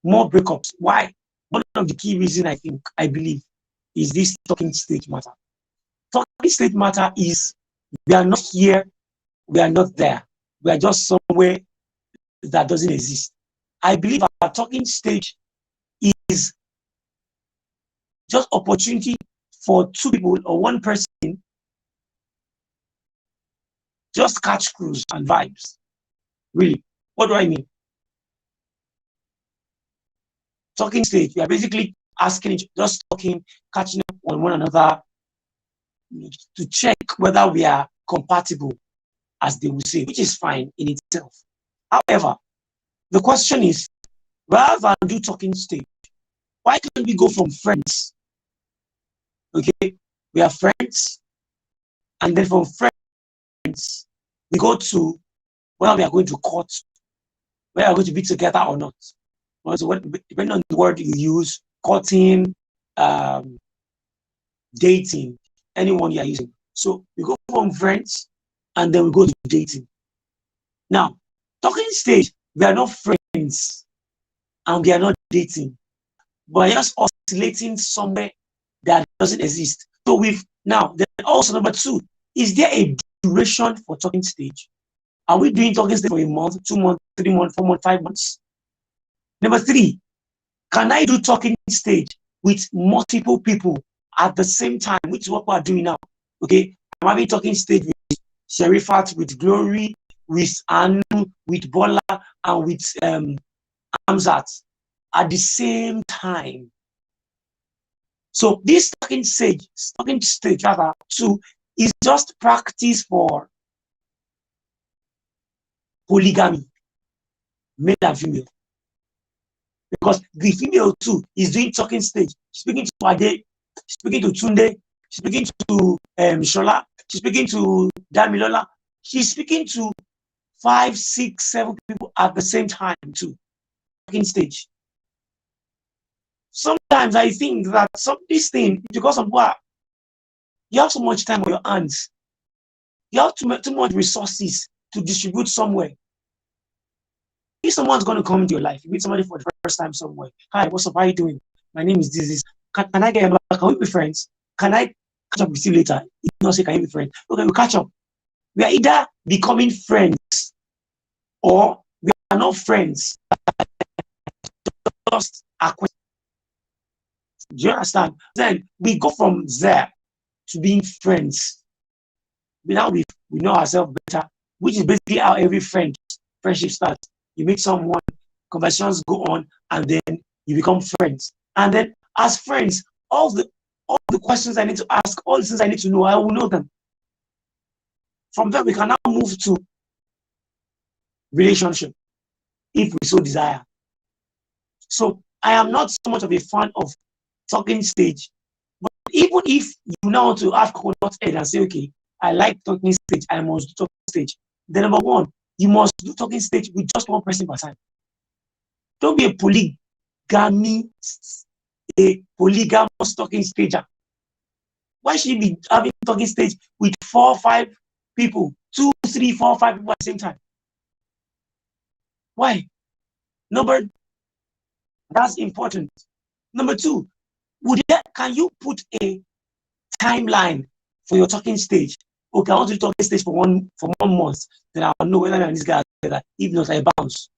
Speaker 3: more breakups. Why? One of the key reasons I believe is this talking stage matter. Talking stage matter is we are not here, we are not there. We are just somewhere that doesn't exist. I believe our talking stage is just opportunity for two people or one person just catch cruise and vibes. Really. What do I mean? Talking stage, we are basically asking, just talking, catching up on one another to check whether we are compatible, as they would say, which is fine in itself. However, the question is, rather than do talking stage, why can't we go from friends? Okay, we are friends, and then from friends, we go to whether we are going to court, whether we are going to be together or not. So depending on the word you use, courting, um, dating, anyone you are using. So we go from friends and then we go to dating. Now, talking stage, we are not friends and we are not dating, but we are just oscillating somewhere that doesn't exist. So we've now, then also number two, is there a duration for talking stage? Are we doing talking stage for a month, 2 months, 3 months, 4 months, 5 months? Number three, can I do talking stage with multiple people at the same time, which is what we are doing now? Okay, I'm having talking stage with Sherifat, with Glory, with Anu, with Bola, and with Amzat at the same time. So this talking stage rather, too, is just practice for polygamy, male and female. because the female too is doing talking stage. She's speaking to Ade, she's speaking to Tunde, she's speaking to Shola, she's speaking to Damilola, she's speaking to 5, 6, 7 people at the same time too. Talking stage. Sometimes I think that this thing, because of what you have so much time on your hands, you have too much resources to distribute somewhere. If someone's going to come into your life, you meet somebody for the first time somewhere. Hi, what's up? How are you doing? My name is this. Can I get your number? Can we be friends? Can I catch up with you later? If not, say, can you be friends? Okay, we'll catch up. We are either becoming friends or we are not friends. Just acquaintance. Do you understand? Then we go from there to being friends. Now we know ourselves better, which is basically how every friendship starts. You meet someone, conversations go on, and then you become friends. And then as friends, all the questions I need to ask, all the things I need to know, I will know them. From there, we can now move to relationship, if we so desire. So I am not so much of a fan of talking stage, but even if you now want to have coconut head and say, okay, I like talking stage, I must do talking stage. Then number one, you must do talking stage with just one person per time. Don't be a polygamous talking stager. Why should you be having talking stage with 4, 5 people, 2, 3, 4, 5 people at the same time? Why? Number, that's important. Number two, can you put a timeline for your talking stage? Okay, I want to do talking stage for one month. Then I'll know whether this guy is better. If not, I bounce.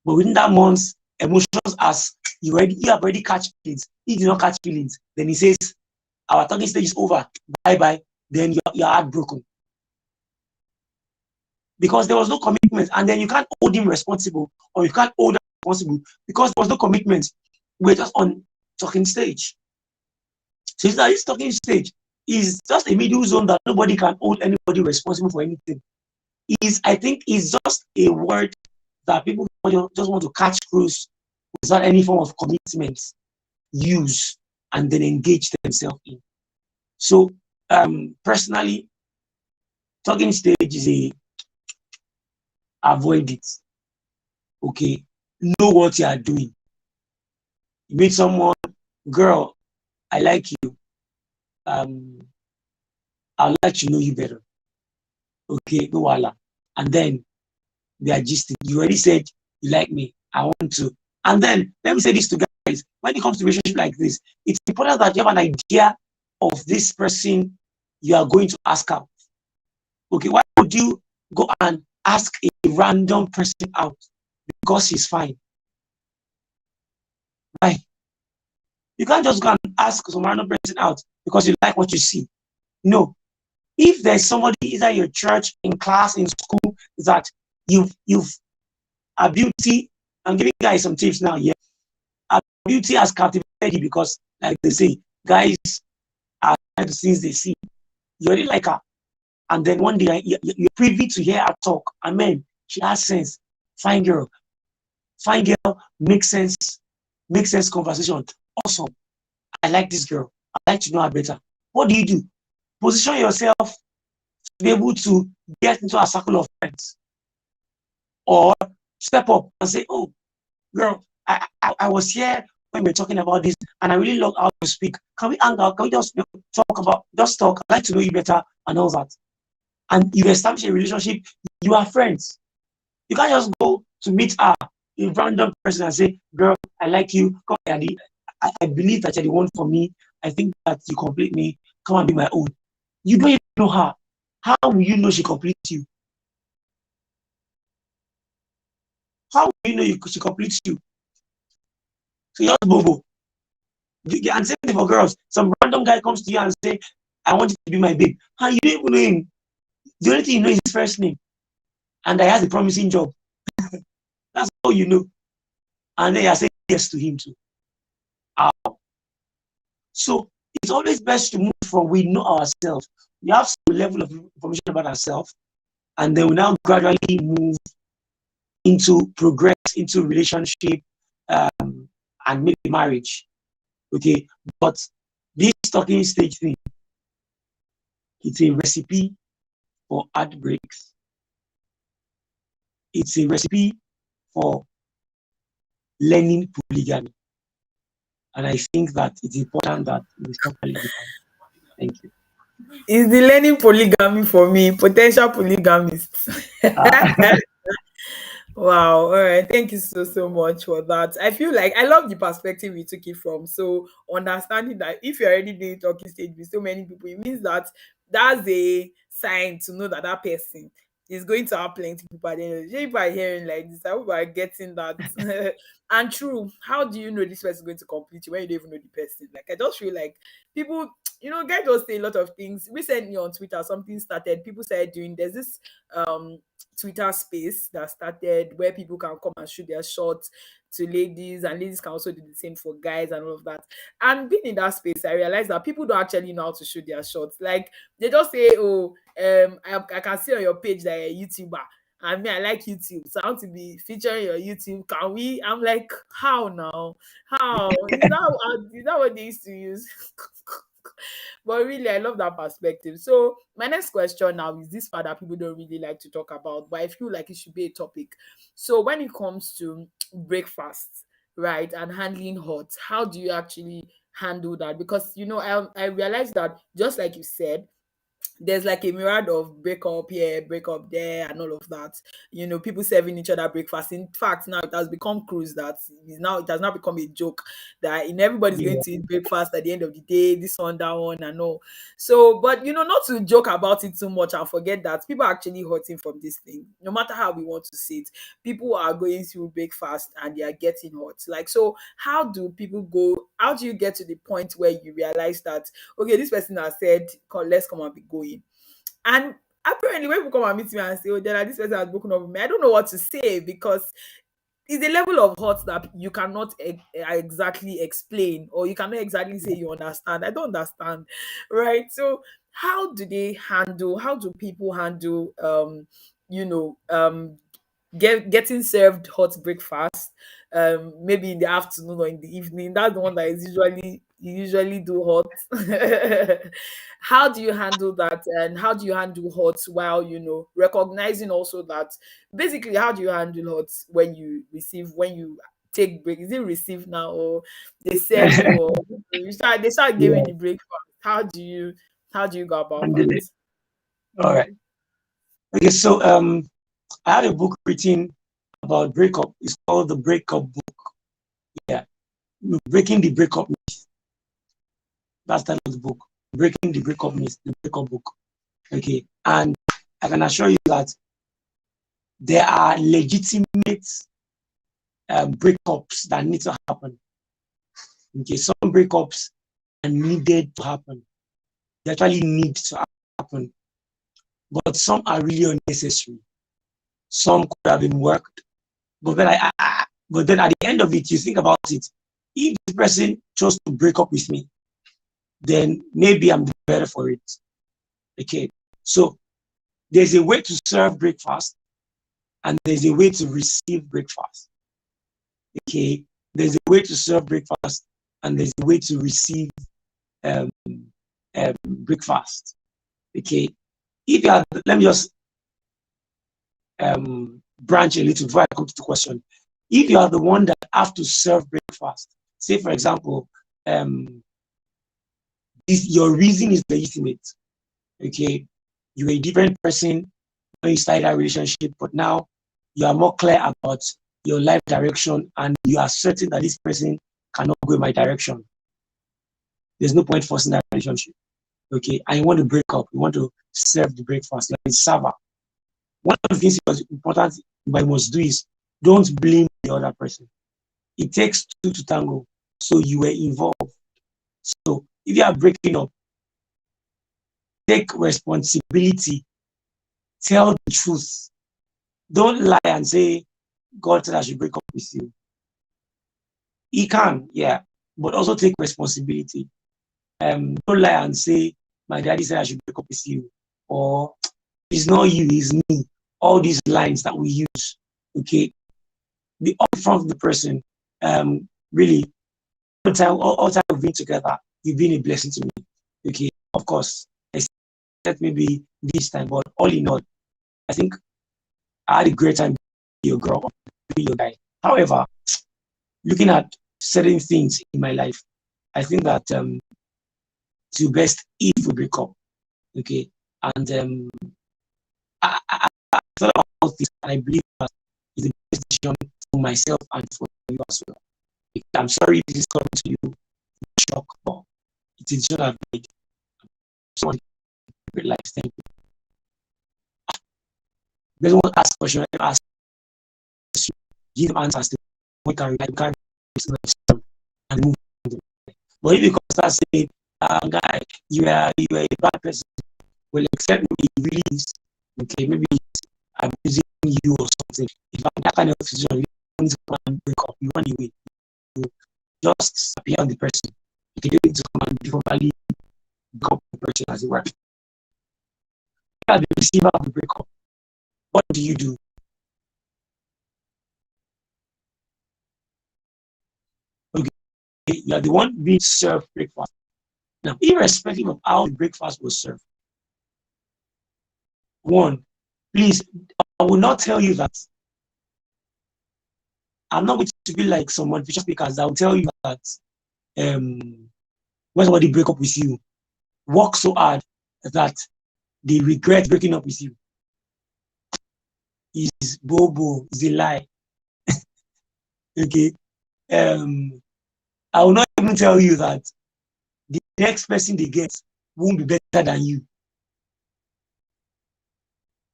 Speaker 3: But within that month, emotions as you have already catch feelings. If you do not catch feelings, then he says, our talking stage is over. Bye-bye. Then you're heartbroken. Because there was no commitment, and then you can't hold him responsible, or you can't hold her responsible because there was no commitment. We're just on talking stage. So this talking stage is just a middle zone that nobody can hold anybody responsible for anything. I think is just a word that people just want to catch cruise without any form of commitment, use, and then engage themselves in. So personally, talking stage is avoid it. Okay, know what you are doing. You meet someone, girl, I like you. I'd like to know you better. Okay, no wala. And then they are gisting. You already said you like me. I want to. And then let me say this to guys. When it comes to relationship like this, it's important that you have an idea of this person you are going to ask out. Okay, why would you go and ask a random person out because she's fine? Why? You can't just go and ask some random person out because you like what you see. No. If there's somebody either your church, in class, in school, that you've a beauty, I'm giving guys some tips now. Yeah, a beauty has captivated you because, like they say, guys are since they see you already like her, and then one day you're privy to hear her talk. And man, she has sense. Fine girl, makes sense conversation. Awesome. I like this girl. I like to know her better. What do? Position yourself to be able to get into a circle of friends, or step up and say, oh, girl, I was here when we were talking about this, and I really love how you speak. Can we hang out? Can we just talk? I'd like to know you better and all that. And you establish a relationship, you are friends. You can't just go to meet her, a random person, and say, girl, I like you. Come here, I believe that you're the one for me. I think that you complete me. Come and be my own. You don't even know her. How will you know she completes you? How will you know she completes you? So you're bobo. And same thing for girls. Some random guy comes to you and say, I want you to be my babe. And you don't even know him. The only thing you know is his first name. And that he has a promising job. That's all you know. And then you are saying yes to him too. So it's always best to move from we know ourselves. We have some level of information about ourselves, and then we now gradually move into progress, into relationship, and maybe marriage. Okay, but this talking stage thing, it's a recipe for heartbreaks. It's a recipe for learning polygamy. And I think that it's important that we start early. Thank you.
Speaker 1: Is the learning polygamy for me, potential polygamist.
Speaker 3: Uh,
Speaker 1: Wow. All right. Thank you so much for that. I feel like I love the perspective we took it from. So understanding that if you're already doing talking stage with so many people, it means that that's a sign to know that that person is going to have plenty of people at the end of the day. People are hearing like this, I hope are getting that. And true, how do you know this person is going to complete you when you don't even know the person? Like I just feel like people, guys just say a lot of things. Recently on Twitter, something started. People started doing there's this Twitter space that started where people can come and shoot their shots to ladies, and ladies can also do the same for guys and all of that. And being in that space, I realized that people don't actually know how to shoot their shots. Like they just say, "Oh, I can see on your page that you're a YouTuber." And me, I like YouTube, so I want to be featuring your YouTube. Can we? I'm like, how now? How is that what they used to use? But really, I love that perspective. So my next question now is this part that people don't really like to talk about, but I feel like it should be a topic. So when it comes to breakfast, right, and handling hot, how do you actually handle that? Because I realized that just like you said, there's like a myriad of breakup here, breakup there, and all of that. People serving each other breakfast. In fact, now it has become cruise that is now it has now become a joke that everybody's going
Speaker 3: yeah,
Speaker 1: to eat breakfast at the end of the day, this one, that one, and all. So, but not to joke about it too much and forget that people are actually hurting from this thing. No matter how we want to see it, people are going through breakfast and they are getting hurt. Like, so how do people go? How do you get to the point where you realize that okay, this person has said, let's come and be going. And apparently, when people come and meet me and say, oh, Della, this person has broken up with me, I don't know what to say because it's a level of hurt that you cannot exactly explain, or you cannot exactly say you understand. I don't understand, right? So, how do people handle, you know, um, getting served hot breakfast maybe in the afternoon or in the evening? That's the one that is usually do hot. How do you handle that, and how do you handle hot while recognizing also that basically how do you handle hot when you take break? Is it receive now, or they serve you, or they start giving
Speaker 3: yeah,
Speaker 1: the breakfast? How do you go about
Speaker 3: handle
Speaker 1: that?
Speaker 3: it. All right. Okay, so I had a book written about breakup. It's called the Breakup Book. Yeah, breaking the breakup myth. That's the title of the book. Breaking the breakup myth. The Breakup Book. Okay, and I can assure you that there are legitimate breakups that need to happen. Okay, some breakups are needed to happen. They actually need to happen, but some are really unnecessary. Some could have been worked, but then at the end of it, you think about it. If the person chose to break up with me, then maybe I'm better for it. Okay, so there's a way to serve breakfast, and there's a way to receive breakfast. Okay, there's a way to serve breakfast, and there's a way to receive um, breakfast. Okay, if you are, let me just branch a little before I come to the question. If you are the one that have to serve breakfast, say for example, your reason is legitimate. Okay, you're a different person when you started that relationship, but now you are more clear about your life direction, and you are certain that this person cannot go in my direction. There's no point forcing that relationship. Okay, and you want to break up, you want to serve the breakfast, like a server. One of the things that's important but you must do is don't blame the other person. It takes two to tango. So you were involved. So if you are breaking up, take responsibility. Tell the truth. Don't lie and say, God said I should break up with you. He can, yeah, but also take responsibility. Don't lie and say, my daddy said I should break up with you. Or it's not you, it's me. All these lines that we use, okay? Be upfront with the person. Really, all time we've been together, you've been a blessing to me. Okay, of course, except maybe this time, but all in all, I think I had a great time being your girl, being your guy. However, looking at certain things in my life, I think that it's best if we break up. Okay, and I thought about this, and I believe that it's the best decision for myself and for you as well. I'm sorry this is coming to you shock, but it's a decision I've made. So, great life. Thank you. There's one ask question. I ask give answers to we can and move on. But if you start saying, guy, you are a bad person, well, except maybe he really is. Okay, maybe abusing you or something. If I'm that kind of situation, you don't need to come and break up. You run away. You just appear on the person. You don't need to come and formally break up the person as it were. You are the receiver of the breakup. What do you do? Okay, you are the one being served breakfast. Now, irrespective of how the breakfast was served, one, please, I will not tell you that. I'm not going to be like some motivational speakers. I'll tell you that when somebody break up with you, work so hard that they regret breaking up with you. Is bobo, is a lie. Okay. I will not even tell you that the next person they get won't be better than you.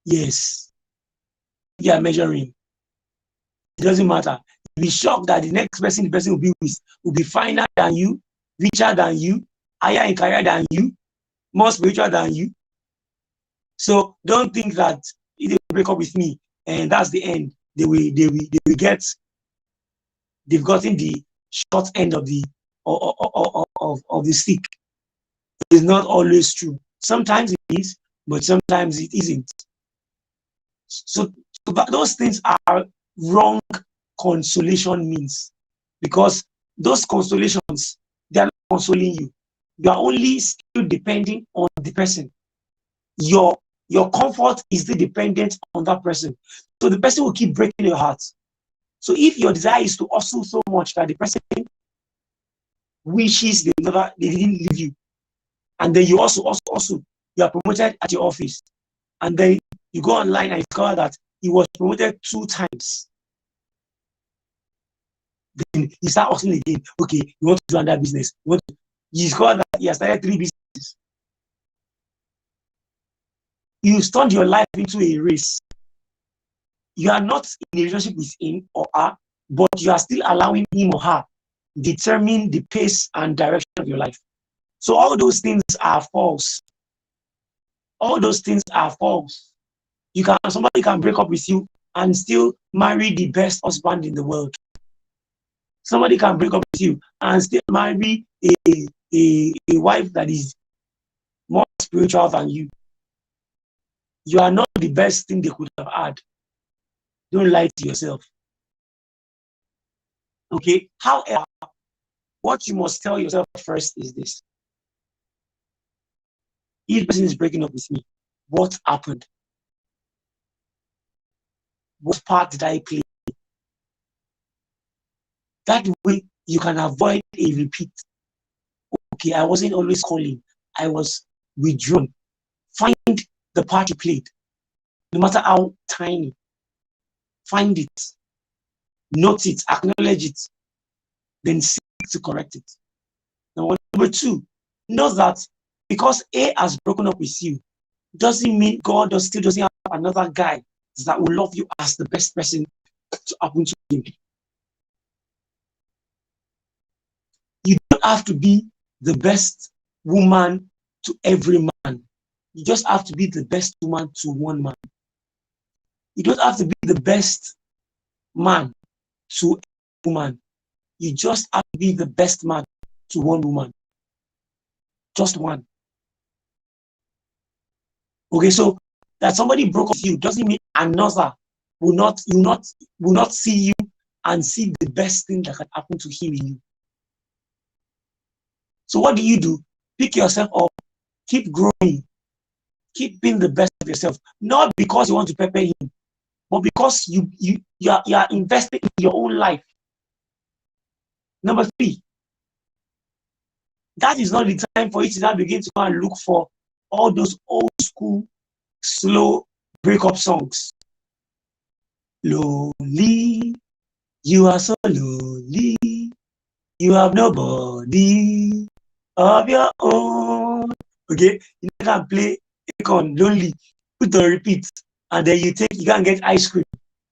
Speaker 3: Yes. You are measuring. It doesn't matter. You'll be shocked that the next person the person will be with will be finer than you, richer than you, higher in career than you, more spiritual than you. So don't think that if they break up with me and that's the end, they will get, they've gotten the short end of the of the stick. It's not always true. Sometimes it is, but sometimes it isn't. So those things are wrong consolation means, because those consolations, they are not consoling you. You are only still depending on the person. Your comfort is still dependent on that person. So the person will keep breaking your heart. So if your desire is to hustle so much that the person wishes they didn't leave you, and then you also you are promoted at your office, and then you go online and discover that he was promoted 2 times. Then you start hustling again. Okay, you want to do another business. You discover that he has started 3 businesses. You've turned your life into a race. You are not in a relationship with him or her, but you are still allowing him or her determine the pace and direction of your life. So all those things are false. All those things are false. Somebody can break up with you and still marry the best husband in the world. Somebody can break up with you and still marry a wife that is more spiritual than you. You are not the best thing they could have had. Don't lie to yourself. Okay? However, what you must tell yourself first is this. If the person is breaking up with me, what happened? What part did I play? That way you can avoid a repeat. Okay, I wasn't always calling. I was withdrawn. Find the part you played, no matter how tiny. Find it, note it, acknowledge it, then seek to correct it. Number 2, know that because A has broken up with you, doesn't mean God still doesn't have another guy that will love you as the best person to happen to him. You don't have to be the best woman to every man. You just have to be the best woman to one man. You don't have to be the best man to a woman. You just have to be the best man to one woman. Just one. Okay, so that somebody broke up with you doesn't mean another will not see you and see the best thing that can happen to him in you. So what do? Pick yourself up, keep growing, keep being the best of yourself. Not because you want to prepare him, but because you are investing in your own life. Number 3, that is not the time for you to now begin to go and look for all those old school, slow breakup songs. Lonely, you are so lonely, you have nobody of your own. Okay, you can play Akon Lonely, put on repeat, and then you can get ice cream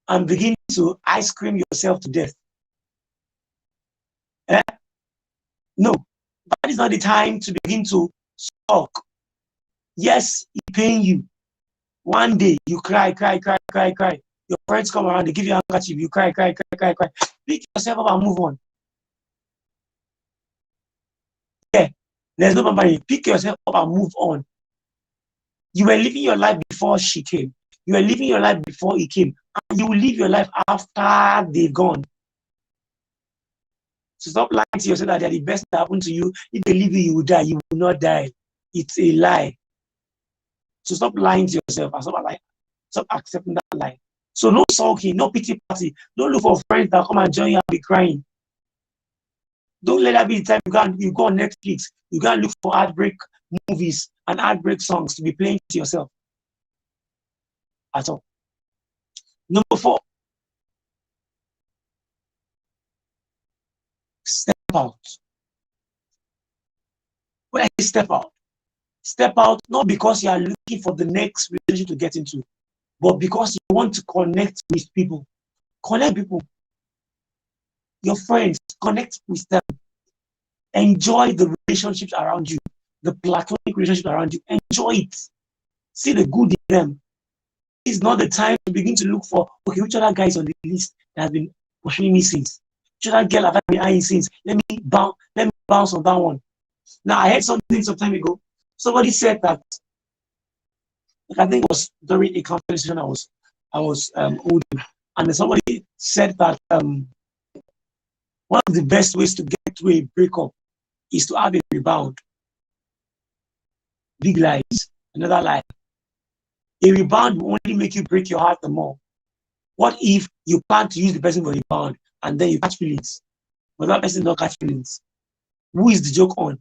Speaker 3: and begin to ice cream yourself to death. Eh? No, that is not the time to begin to sulk. Yes, it pain you. One day you cry. Your friends come around, they give you a handkerchief, you cry. Pick yourself up and move on. Yeah, there's no memory. Pick yourself up and move on. You were living your life before she came. You were living your life before he came. And you will live your life after they've gone. So stop lying to yourself that they're the best that happened to you. If they leave you, you will die. You will not die. It's a lie. So stop lying to yourself and stop accepting that lie. So no sulking, no pity party. Don't look for friends that come and join you and be crying. Don't let that be the time you go on Netflix. You go and look for heartbreak movies and heartbreak songs to be playing to yourself. At all. Number 4, step out. When I step out not because you are looking for the next relationship to get into, but because you want to connect with people. Connect people. Your friends, connect with them. Enjoy the relationships around you, the platonic relationships around you. Enjoy it. See the good in them. It's not the time to begin to look for, okay, which other guys on the list that has been pursuing me since? Which other girl have I been eyeing since? Let me bounce on that one. Now, I heard something some time ago. Somebody said that, I think it was during a conversation I was holding, and then somebody said that one of the best ways to get through a breakup is to have a rebound. Big lies, another lie. A rebound will only make you break your heart the more. What if you plan to use the person for a rebound and then you catch feelings, but that person don't catch feelings? Who is the joke on?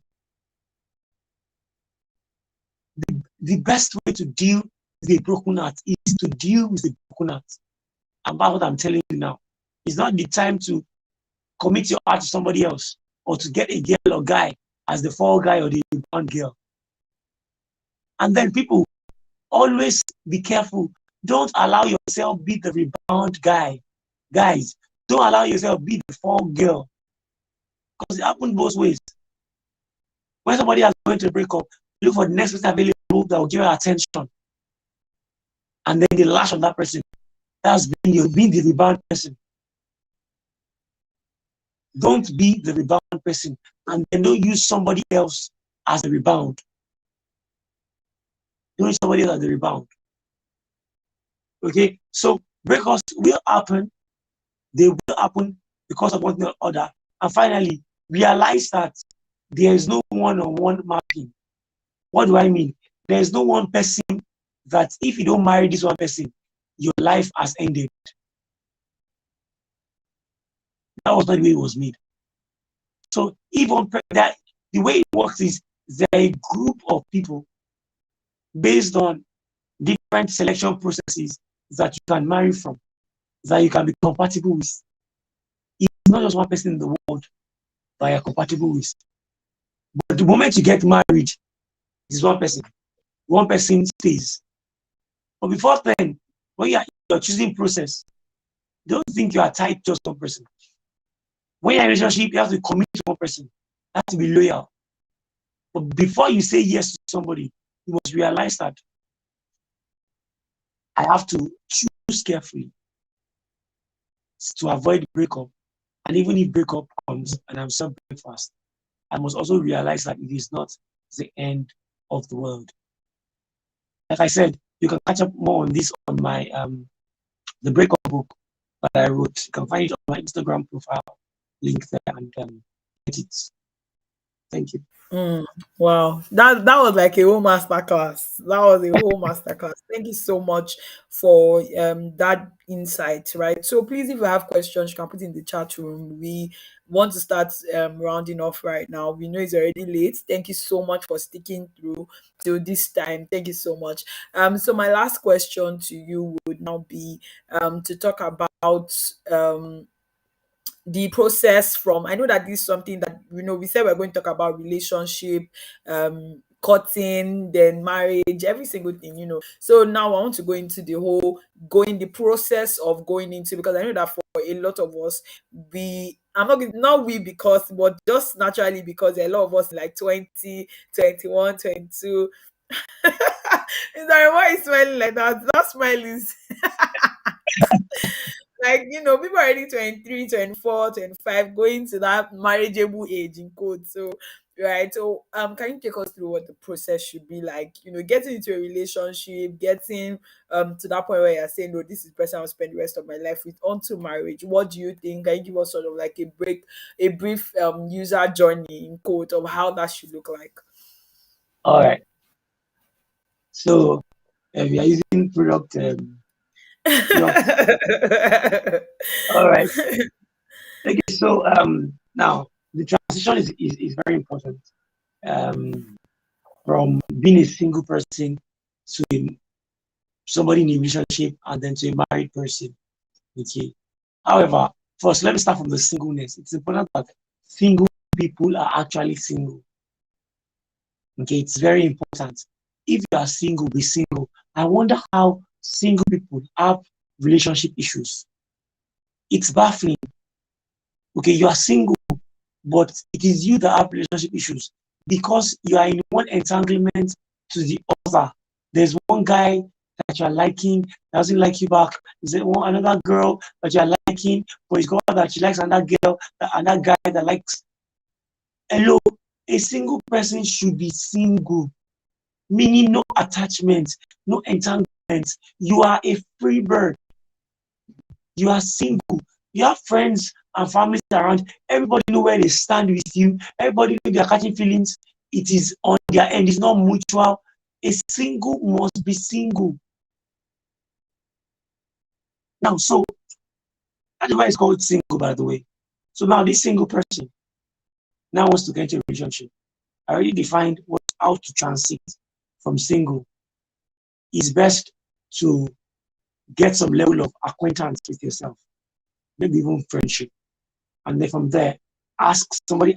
Speaker 3: The best way to deal with a broken heart is to deal with a broken heart. About what I'm telling you now. It's not the time to commit your heart to somebody else or to get a girl or guy as the fall guy or the rebound girl. And then people, always be careful. Don't allow yourself be the rebound guy. Guys, don't allow yourself be the fall girl. Because it happens both ways. When somebody is going to break up, look for the next person available that will give her attention. And then they lash on that person. That's being the rebound person. Don't be the rebound person. And then don't use somebody else as a rebound. Don't use somebody else as a rebound. Okay? So breakups will happen. They will happen because of one thing or other. And finally, realize that there is no one-on-one mapping. What do I mean? There is no one person that if you don't marry this one person, your life has ended. That was not the way it was made. So even that, the way it works is there are a group of people based on different selection processes that you can marry from, that you can be compatible with. It's not just one person in the world that you're compatible with. But the moment you get married, it's one person. One person stays. But before then, when you're in your choosing process, don't think you are tied to just one person. When you're in a relationship, you have to commit to one person. You have to be loyal. But before you say yes to somebody, you must realize that I have to choose carefully to avoid breakup. And even if breakup comes and I'm so fast, I must also realize that it is not the end of the world. Like I said, you can catch up more on this on my the breakup book But I wrote. You can find it on my Instagram profile link there and get it. Thank you.
Speaker 1: Mm, wow, that was like a whole masterclass. That was a whole masterclass. Thank you so much for that insight. Right. So please, if you have questions, you can put in the chat room. We want to start rounding off right now. We know it's already late. Thank you so much for sticking through till this time. Thank you so much. So my last question to you would now be to talk about the process from, I know that this is something that, we said we're going to talk about relationship, cutting, then marriage, every single thing. So now I want to go into the whole going the process of going into, because I know that for a lot of us, not we because, but just naturally, because a lot of us like 20, 21, 22. Sorry, why is smiling like that? That smile is like, people are already 23, 24, 25, going to that marriageable age in code. So right, so can you take us through what the process should be like, getting into a relationship, getting to that point where you're saying, no, this is the person I'll spend the rest of my life with, onto marriage? What do you think? Can you give us sort of like a brief user journey in code of how that should look like?
Speaker 3: All right. So we are using product. All right. Okay. So now the transition is very important. From being a single person to somebody in a relationship and then to a married person. Okay. However, first let me start from the singleness. It's important that single people are actually single. Okay, it's very important. If you are single, be single. I wonder how single people have relationship issues. It's baffling. Okay, you are single, but it is you that have relationship issues because you are in one entanglement to the other. There's one guy that you are liking, doesn't like you back. There's another girl that you are liking, but it's got that she likes another girl, another guy that likes. Hello, a single person should be single, meaning no attachment, no entanglement. You are a free bird. You are single. You have friends and families around. Everybody know where they stand with you. Everybody know they are catching feelings. It is on their end. It's not mutual. A single must be single. Now, so that's why it's called single, by the way. So now this single person now wants to get into a relationship. I already defined how to transit from single. It's best to get some level of acquaintance with yourself, maybe even friendship. And then from there, ask somebody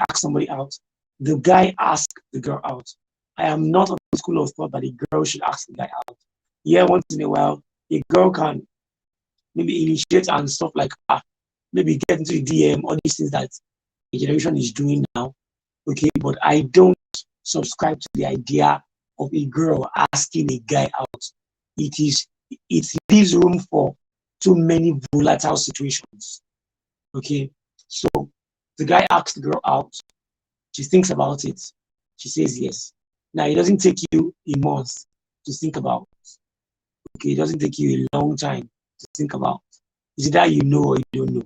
Speaker 3: out. The guy ask the girl out. I am not of the school of thought that a girl should ask the guy out. Yeah, once in a while, a girl can maybe initiate and stuff like maybe get into the DM, all these things that the generation is doing now. Okay, but I don't subscribe to the idea of a girl asking a guy out. It leaves room for too many volatile situations. Okay, so the guy asks the girl out. She thinks about it. She says yes. Now it doesn't take you a month to think about. Okay, it doesn't take you a long time to think about. Is it that you know or you don't know?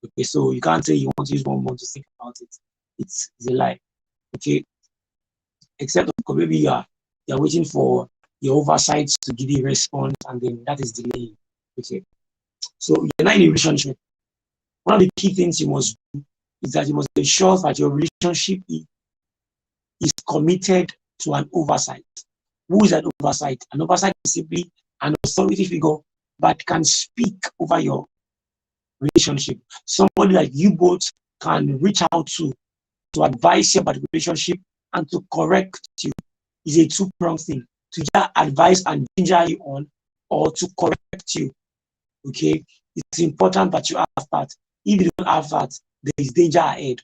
Speaker 3: Okay, so you can't say you want to use 1 month to think about it. It's a lie. Okay, except maybe you're waiting for your oversight to give you a response, and then that is delaying. Okay, so you're not in a relationship. One of the key things you must do is that you must ensure that your relationship is committed to an oversight. Who is an oversight? An oversight is simply an authority figure that can speak over your relationship. Somebody that you both can reach out to advise you about the relationship and to correct you. Is a two-pronged thing. To just advise and ginger you on, or to correct you. Okay, it's important that you have that. If you don't have that, there is danger ahead.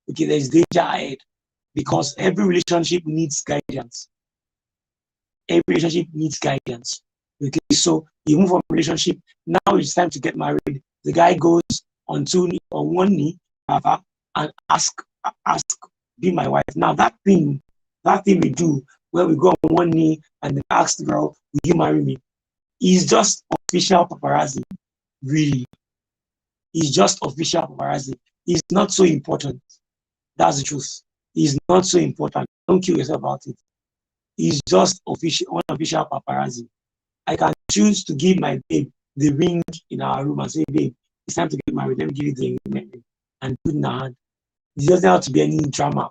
Speaker 3: Okay, there is danger ahead because every relationship needs guidance. Every relationship needs guidance. Okay, so you move from relationship. Now it's time to get married. The guy goes on one knee, and ask, be my wife. Now that thing we do where we go on one knee and then ask the girl, will you marry me? Is just official paparazzi. really. It's just official paparazzi. It's not so important. That's the truth. It's not so important. Don't kill yourself about it. It's just official, unofficial paparazzi. I can choose to give my babe the ring in our room and say, babe, it's time to get married. Let me give you the engagement ring and put it in her hand. There doesn't have to be any drama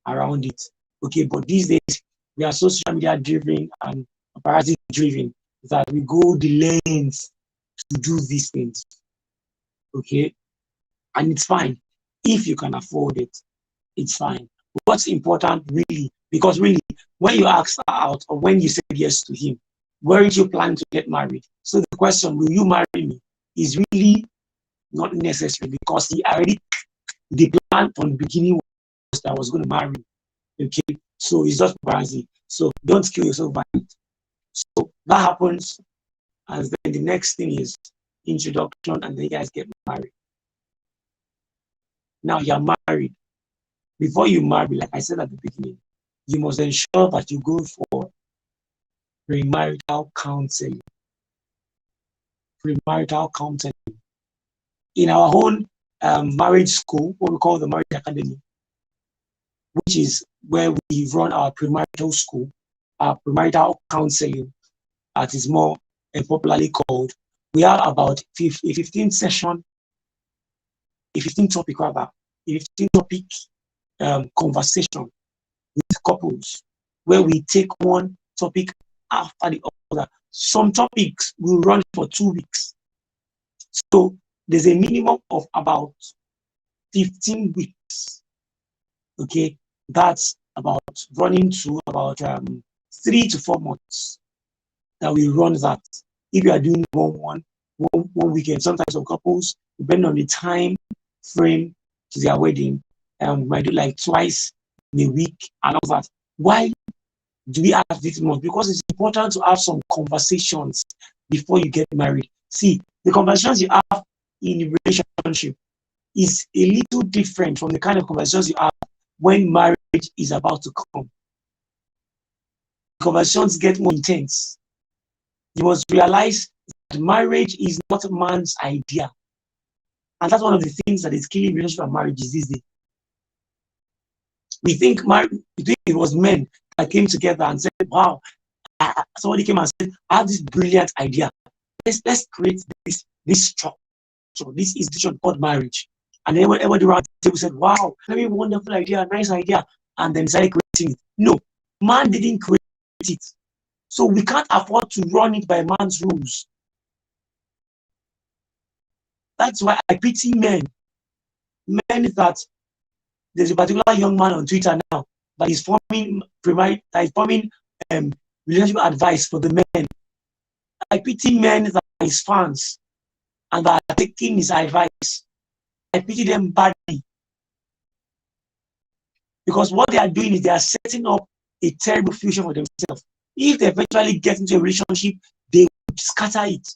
Speaker 3: around it. Okay, but these days we are social media driven and paparazzi driven that we go the lengths to do these things. Okay, and it's fine if you can afford it. It's fine. What's important, really, because really, when you asked her out or when you said yes to him, weren't you planning to get married? So the question, will you marry me, is really not necessary because he already, the plan from the beginning was that I was going to marry. Okay, so it's just paparazzi. So don't kill yourself by it. So that happens, and then the next thing is introduction, and then you guys get married. Now you're married. Before you marry, like I said at the beginning, you must ensure that you go for premarital counseling. Premarital counseling. In our own marriage school, what we call the marriage academy, which is where we run our premarital school, our premarital counseling, as is more popularly called. We have about a 15 session, a 15 topic rather, a 15 topic conversation with couples, where we take one topic after the other. Some topics will run for 2 weeks. So there's a minimum of about 15 weeks. Okay, that's about running to about 3 to 4 months that we run that. If you are doing one weekend, sometimes some couples, depending on the time frame to their wedding, might do like twice in a week and all that. Why do we have this month? Because it's important to have some conversations before you get married. See, the conversations you have in a relationship is a little different from the kind of conversations you have when marriage is about to come. Conversations get more intense. You must realize that marriage is not a man's idea. And that's one of the things that is killing relationship and marriages these days. We think it was men that came together and said, wow, somebody came and said, I have this brilliant idea. Let's create this structure, this institution called marriage. And then everybody around the table said, wow, very wonderful idea, nice idea. And then started creating it. No, man didn't create it. So we can't afford to run it by man's rules. That's why I pity men. Men that there's a particular young man on Twitter now that is forming relationship advice for the men. I pity men that are his fans and that are taking his advice. I pity them badly. Because what they are doing is they are setting up a terrible future for themselves. If they eventually get into a relationship, they will scatter it.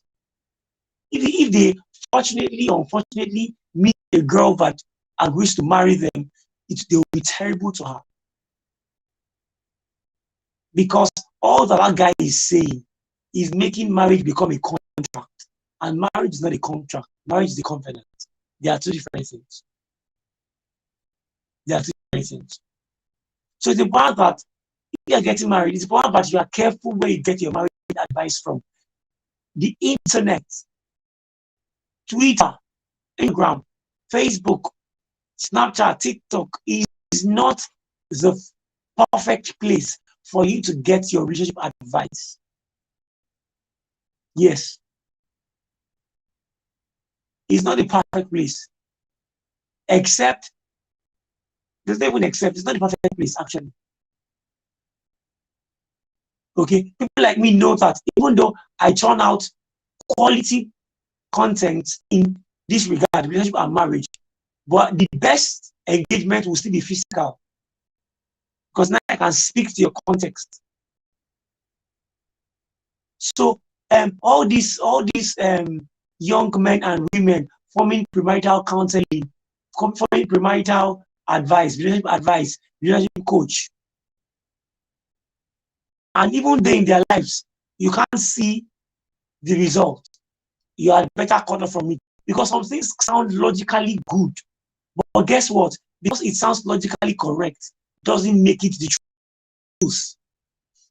Speaker 3: If they fortunately or unfortunately meet a girl that agrees to marry them, they will be terrible to her. Because all that guy is saying is making marriage become a contract. And marriage is not a contract. Marriage is a covenant. They are two different things. They are two different things. So it's important that if you are getting married, it's important that you are careful where you get your marriage advice from. The internet, Twitter, Instagram, Facebook, Snapchat, TikTok is not the perfect place for you to get your relationship advice. Yes. It's not the perfect place. Except, there's not even except, it's not the perfect place, actually. Okay? People like me know that even though I churn out quality content in this regard, relationship and marriage, but the best engagement will still be physical. Because now I can speak to your context. So all these young men and women forming premarital counseling, forming premarital advice, relationship coach, and even they in their lives, you can't see the result. you are better cut off from it. Because some things sound logically good, but guess what? Because it sounds logically correct, doesn't make it the truth.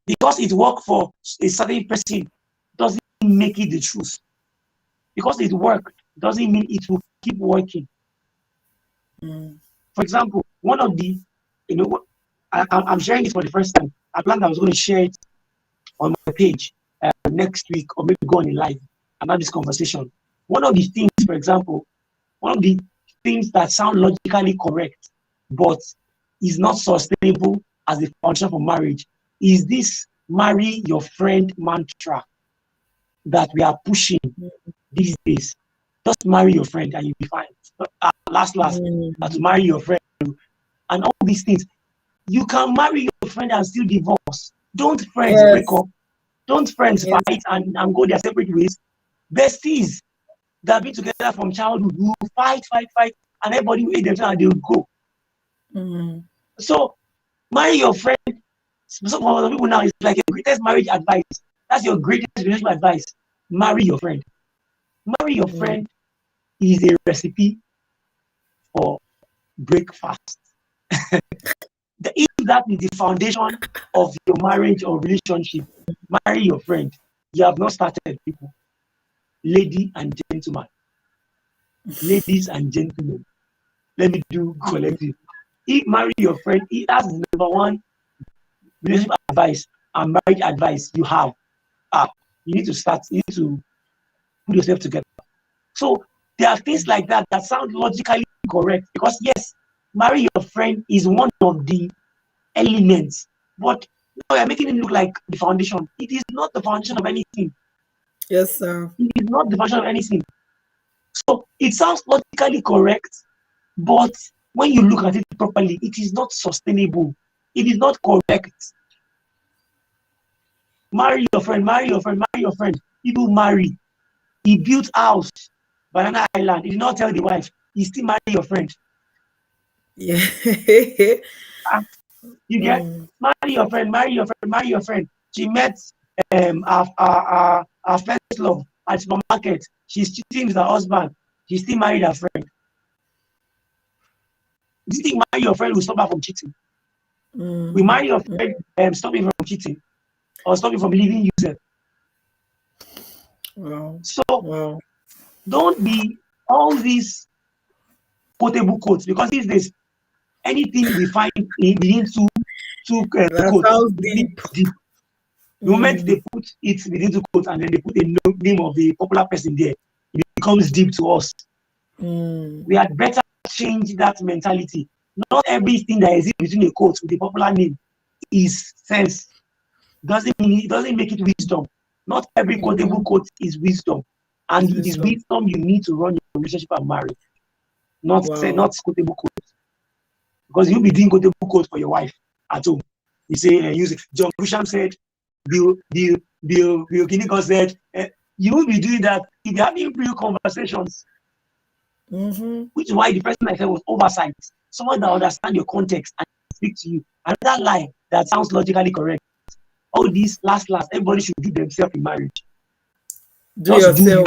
Speaker 3: Because it worked for a certain person, doesn't make it the truth. Because it worked, doesn't mean it will keep working. For example, one of the, I'm sharing it for the first time. I planned I was going to share it on my page next week, or maybe go on a live and have this conversation. One of the things, for example, one of the things that sound logically correct, but is not sustainable as a foundation for marriage, is this marry your friend mantra that we are pushing these days. Just marry your friend and you'll be fine. Last, to marry your friend and all these things. You can marry your friend and still divorce. Don't friends break up. Don't friends fight and go their separate ways. Besties that have been together from childhood will fight, and everybody will hate themselves and they will go. So marry your friend. Some other people now, it's like your greatest marriage advice. That's your greatest relationship advice. Marry your friend. Marry your friend is a recipe for breakfast. If that is the foundation of your marriage or relationship, marry your friend. You have not started, people. Lady and gentlemen. Ladies and gentlemen. Let me do collective. If marry your friend, that's the number one relationship advice and marriage advice you have. You need to start, you need to put yourself together. So there are things like that that sound logically correct, because yes, marry your friend is one of the elements, but now you're making it look like the foundation. It is not the foundation of anything.
Speaker 1: Yes, sir.
Speaker 3: It is not the foundation of anything. So it sounds logically correct, but when you look at it properly, it is not sustainable. It is not correct. Marry your friend, marry your friend, marry your friend. People marry. He built house, Banana Island. He did not tell the wife. He still marry your friend.
Speaker 1: Yeah.
Speaker 3: You get marry your friend, marry your friend, marry your friend. She met our first love at supermarket. She's cheating with her husband. She still married her friend. Do you think marry your friend will stop her from cheating? We marry your friend, stop him from cheating, or stop him from leaving you.
Speaker 1: Wow.
Speaker 3: So
Speaker 1: Wow.
Speaker 3: don't be all these quotable quotes, because these days anything we find within two
Speaker 1: That
Speaker 3: quotes,
Speaker 1: sounds
Speaker 3: it means
Speaker 1: deep.
Speaker 3: deep. The moment they put it within two quotes and then they put the name of the popular person there, it becomes deep to us. We had better change that mentality. Not everything that is between a quote with the popular name is sense. Doesn't make it wisdom. Not every quotable quote is wisdom. And it is wisdom you need to run your relationship and marriage. Not quotable quotes. Because you'll be doing quotable quotes for your wife at home. You say, John Grisham said, Bill Kinnigan said, you will be doing that if you're having real conversations. Which is why the person I said was oversight. Someone that understands your context and speak to you. Another lie that sounds logically correct. All these last, everybody should do themselves in marriage.
Speaker 1: Do just yourself.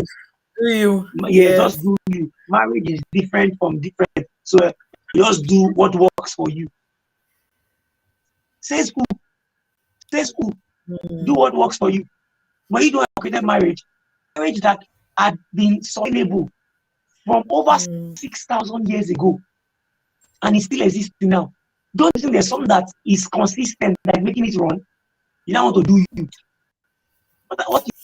Speaker 1: Do you?
Speaker 3: Yeah, just do you. Marriage is different from different. So just do what works for you. Says who? Do what works for you. When you do a created marriage that had been sustainable from over 6,000 years ago, and it still exists now. Don't think there's something that is consistent that making it run. You don't want to do you.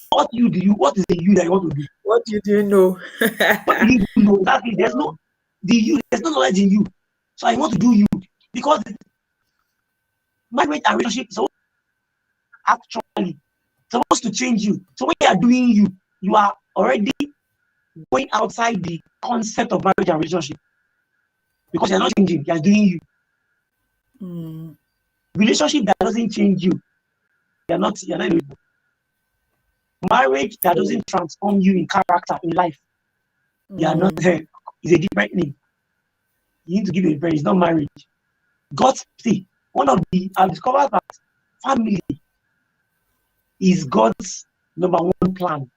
Speaker 3: What you do? What is the you that you want to do?
Speaker 1: What do you know?
Speaker 3: What do you know? Exactly. There's no knowledge in you. So I want to do you, because marriage and relationship is actually supposed to change you. So when you are doing you are already going outside the concept of marriage and relationship, because you're not changing, you're doing you. Relationship that doesn't change you, you're not able. Marriage that doesn't transform you in character, in life, you're not there. It's a different name. You need to give it a prayer. It's not marriage. I've discovered that family is God's number one plan.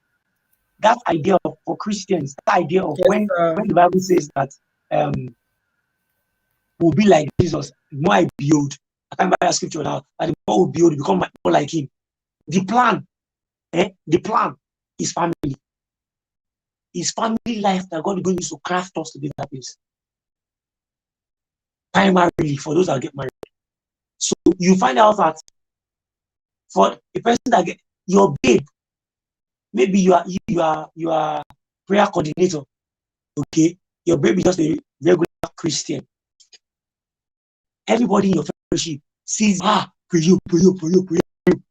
Speaker 3: that idea of, for Christians, that idea of
Speaker 1: Yes,
Speaker 3: when the Bible says that um we'll be like Jesus, the more I build, I can't remember that scripture now, and the more we build, we become more like him. The plan, the plan is family. Is family life that God is going to use to craft us to be that place. Primarily for those that get married. So you find out that for a person that get your babe, maybe you are prayer coordinator, okay? Your babe is just a regular Christian. Everybody in your fellowship sees pray you, pray you, pray you, pray you.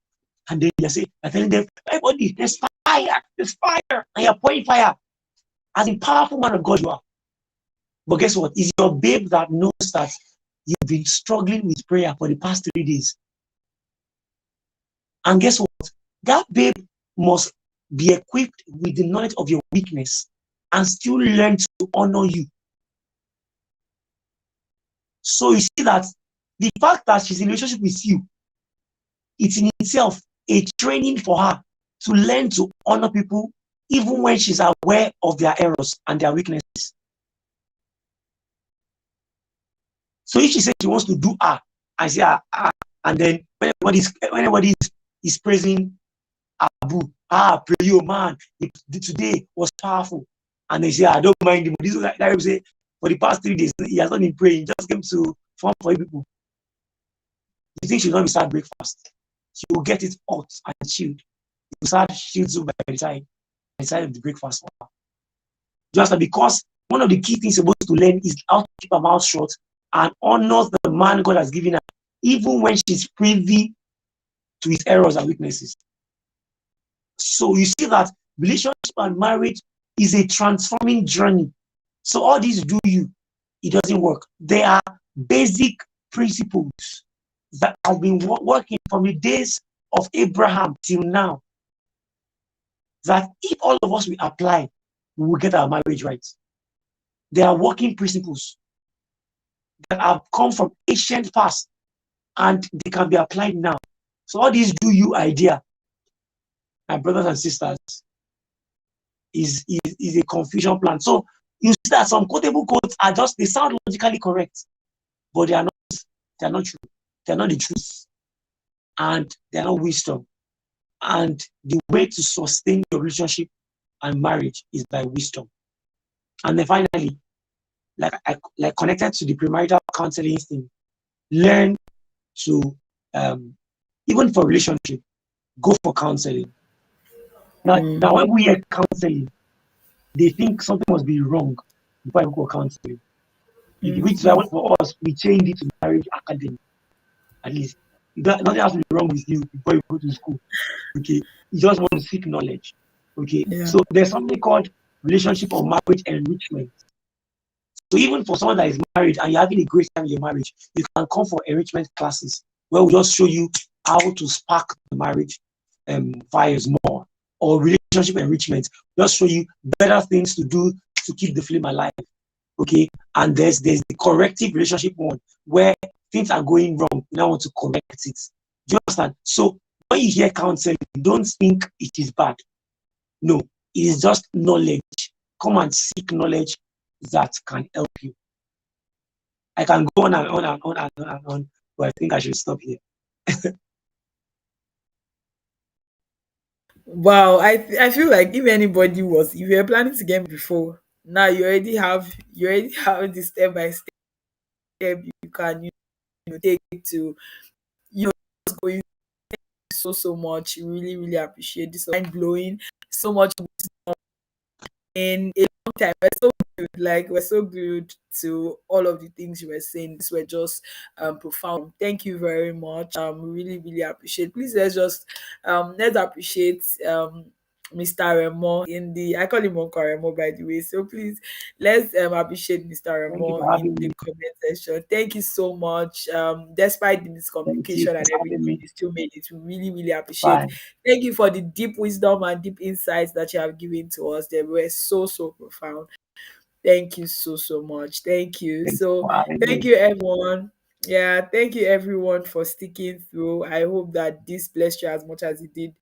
Speaker 3: And then you say, I'm telling them, everybody, there's fire, and you're pouring fire. As a powerful man of God you are. But guess what? It's your babe that knows that you've been struggling with prayer for the past 3 days. And guess what? That babe must be equipped with the knowledge of your weakness and still learn to honor you. So you see that the fact that she's in a relationship with you, it's in itself a training for her to learn to honor people even when she's aware of their errors and their weaknesses. So if she says she wants to do I say and then when everybody is praising Abu, pray you man, today was powerful. And they say, I don't mind him. This is like that say for the past 3 days, he has not been praying, he just came to form for you people. You think she'll not be start breakfast? She will get it hot and chilled. She will start chilled by the time of the breakfast for her. Just because one of the key things you're supposed to learn is how to keep her mouth shut and honor the man God has given her, even when she's privy to his errors and weaknesses. So you see that relationship and marriage is a transforming journey. So all these it doesn't work. They are basic principles that have been working from the days of Abraham till now. That if all of us will apply, we will get our marriage right. They are working principles that have come from ancient past and they can be applied now. So all these idea, my brothers and sisters, is a confusion plan. So you see that some quotable quotes they sound logically correct, but they are not true. They are not the truth. And they are not wisdom. And the way to sustain your relationship and marriage is by wisdom. And then finally, like connected to the premarital counseling thing, learn to even for relationship, go for counseling. Now when we hear counseling, they think something must be wrong before I go for counseling. Which is why for us, we changed it to marriage academy. At least nothing has to be wrong with you before you go to school. Okay, you just want to seek knowledge. Okay,
Speaker 1: Yeah.
Speaker 3: so there's something called relationship or marriage enrichment. So even for someone that is married and you're having a great time in your marriage, you can come for enrichment classes where we just show you how to spark the marriage fires more, or relationship enrichment. Just show you better things to do to keep the flame alive. Okay, and there's the corrective relationship one where things are going wrong. You now want to correct it. Do you understand? So when you hear counseling, don't think it is bad. No, it is just knowledge. Come and seek knowledge that can help you. I can go on and on and on and on and on, but I think I should stop here.
Speaker 1: Wow, I feel like if you were planning to get me before, now you already have the step by step you can take to just going so much. Really really appreciate this, mind blowing, so much in a long time. We're so good, like we're so good to all of the things you were saying. These were just profound. Thank you very much. Really, really appreciate. Please let's appreciate Mr. Remo in the I call him Uncle Remo by the way. So please let's appreciate Mr.
Speaker 3: Thank you
Speaker 1: Remo
Speaker 3: for
Speaker 1: in
Speaker 3: having
Speaker 1: the
Speaker 3: me.
Speaker 1: comment section. Thank you so much. Despite the
Speaker 3: Thank you
Speaker 1: miscommunication
Speaker 3: for
Speaker 1: and
Speaker 3: having
Speaker 1: everything,
Speaker 3: me.
Speaker 1: you still made it. We really, really appreciate.
Speaker 3: Bye.
Speaker 1: Thank you for the deep wisdom and deep insights that you have given to us. They were so profound. Thank you so much. Thank you.
Speaker 3: Thank you
Speaker 1: So
Speaker 3: for having
Speaker 1: thank
Speaker 3: me.
Speaker 1: you everyone. Yeah, thank you everyone for sticking through. I hope that this blessed you as much as it did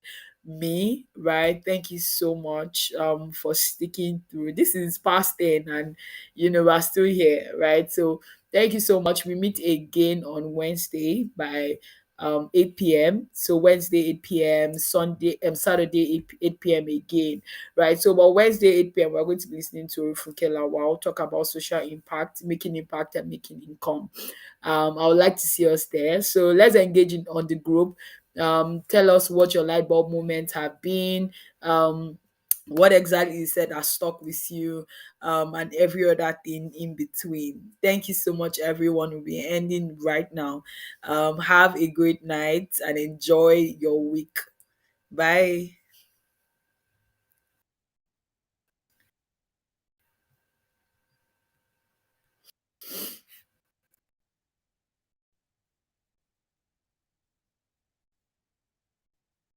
Speaker 1: me, right? Thank you so much for sticking through. This is past 10 and we're still here, right? So thank you so much. We meet again on Wednesday by 8 p.m. So Wednesday 8 p.m., Sunday Saturday 8 p.m. again, right? So about Wednesday 8 p.m. we're going to be listening to Rufukela Wow talk about social impact, making impact and making income. I would like to see us there. So let's engage on the group. Tell us what your light bulb moments have been. What exactly you said has stuck with you, and every other thing in between. Thank you so much, everyone. We'll be ending right now. Have a great night and enjoy your week. Bye.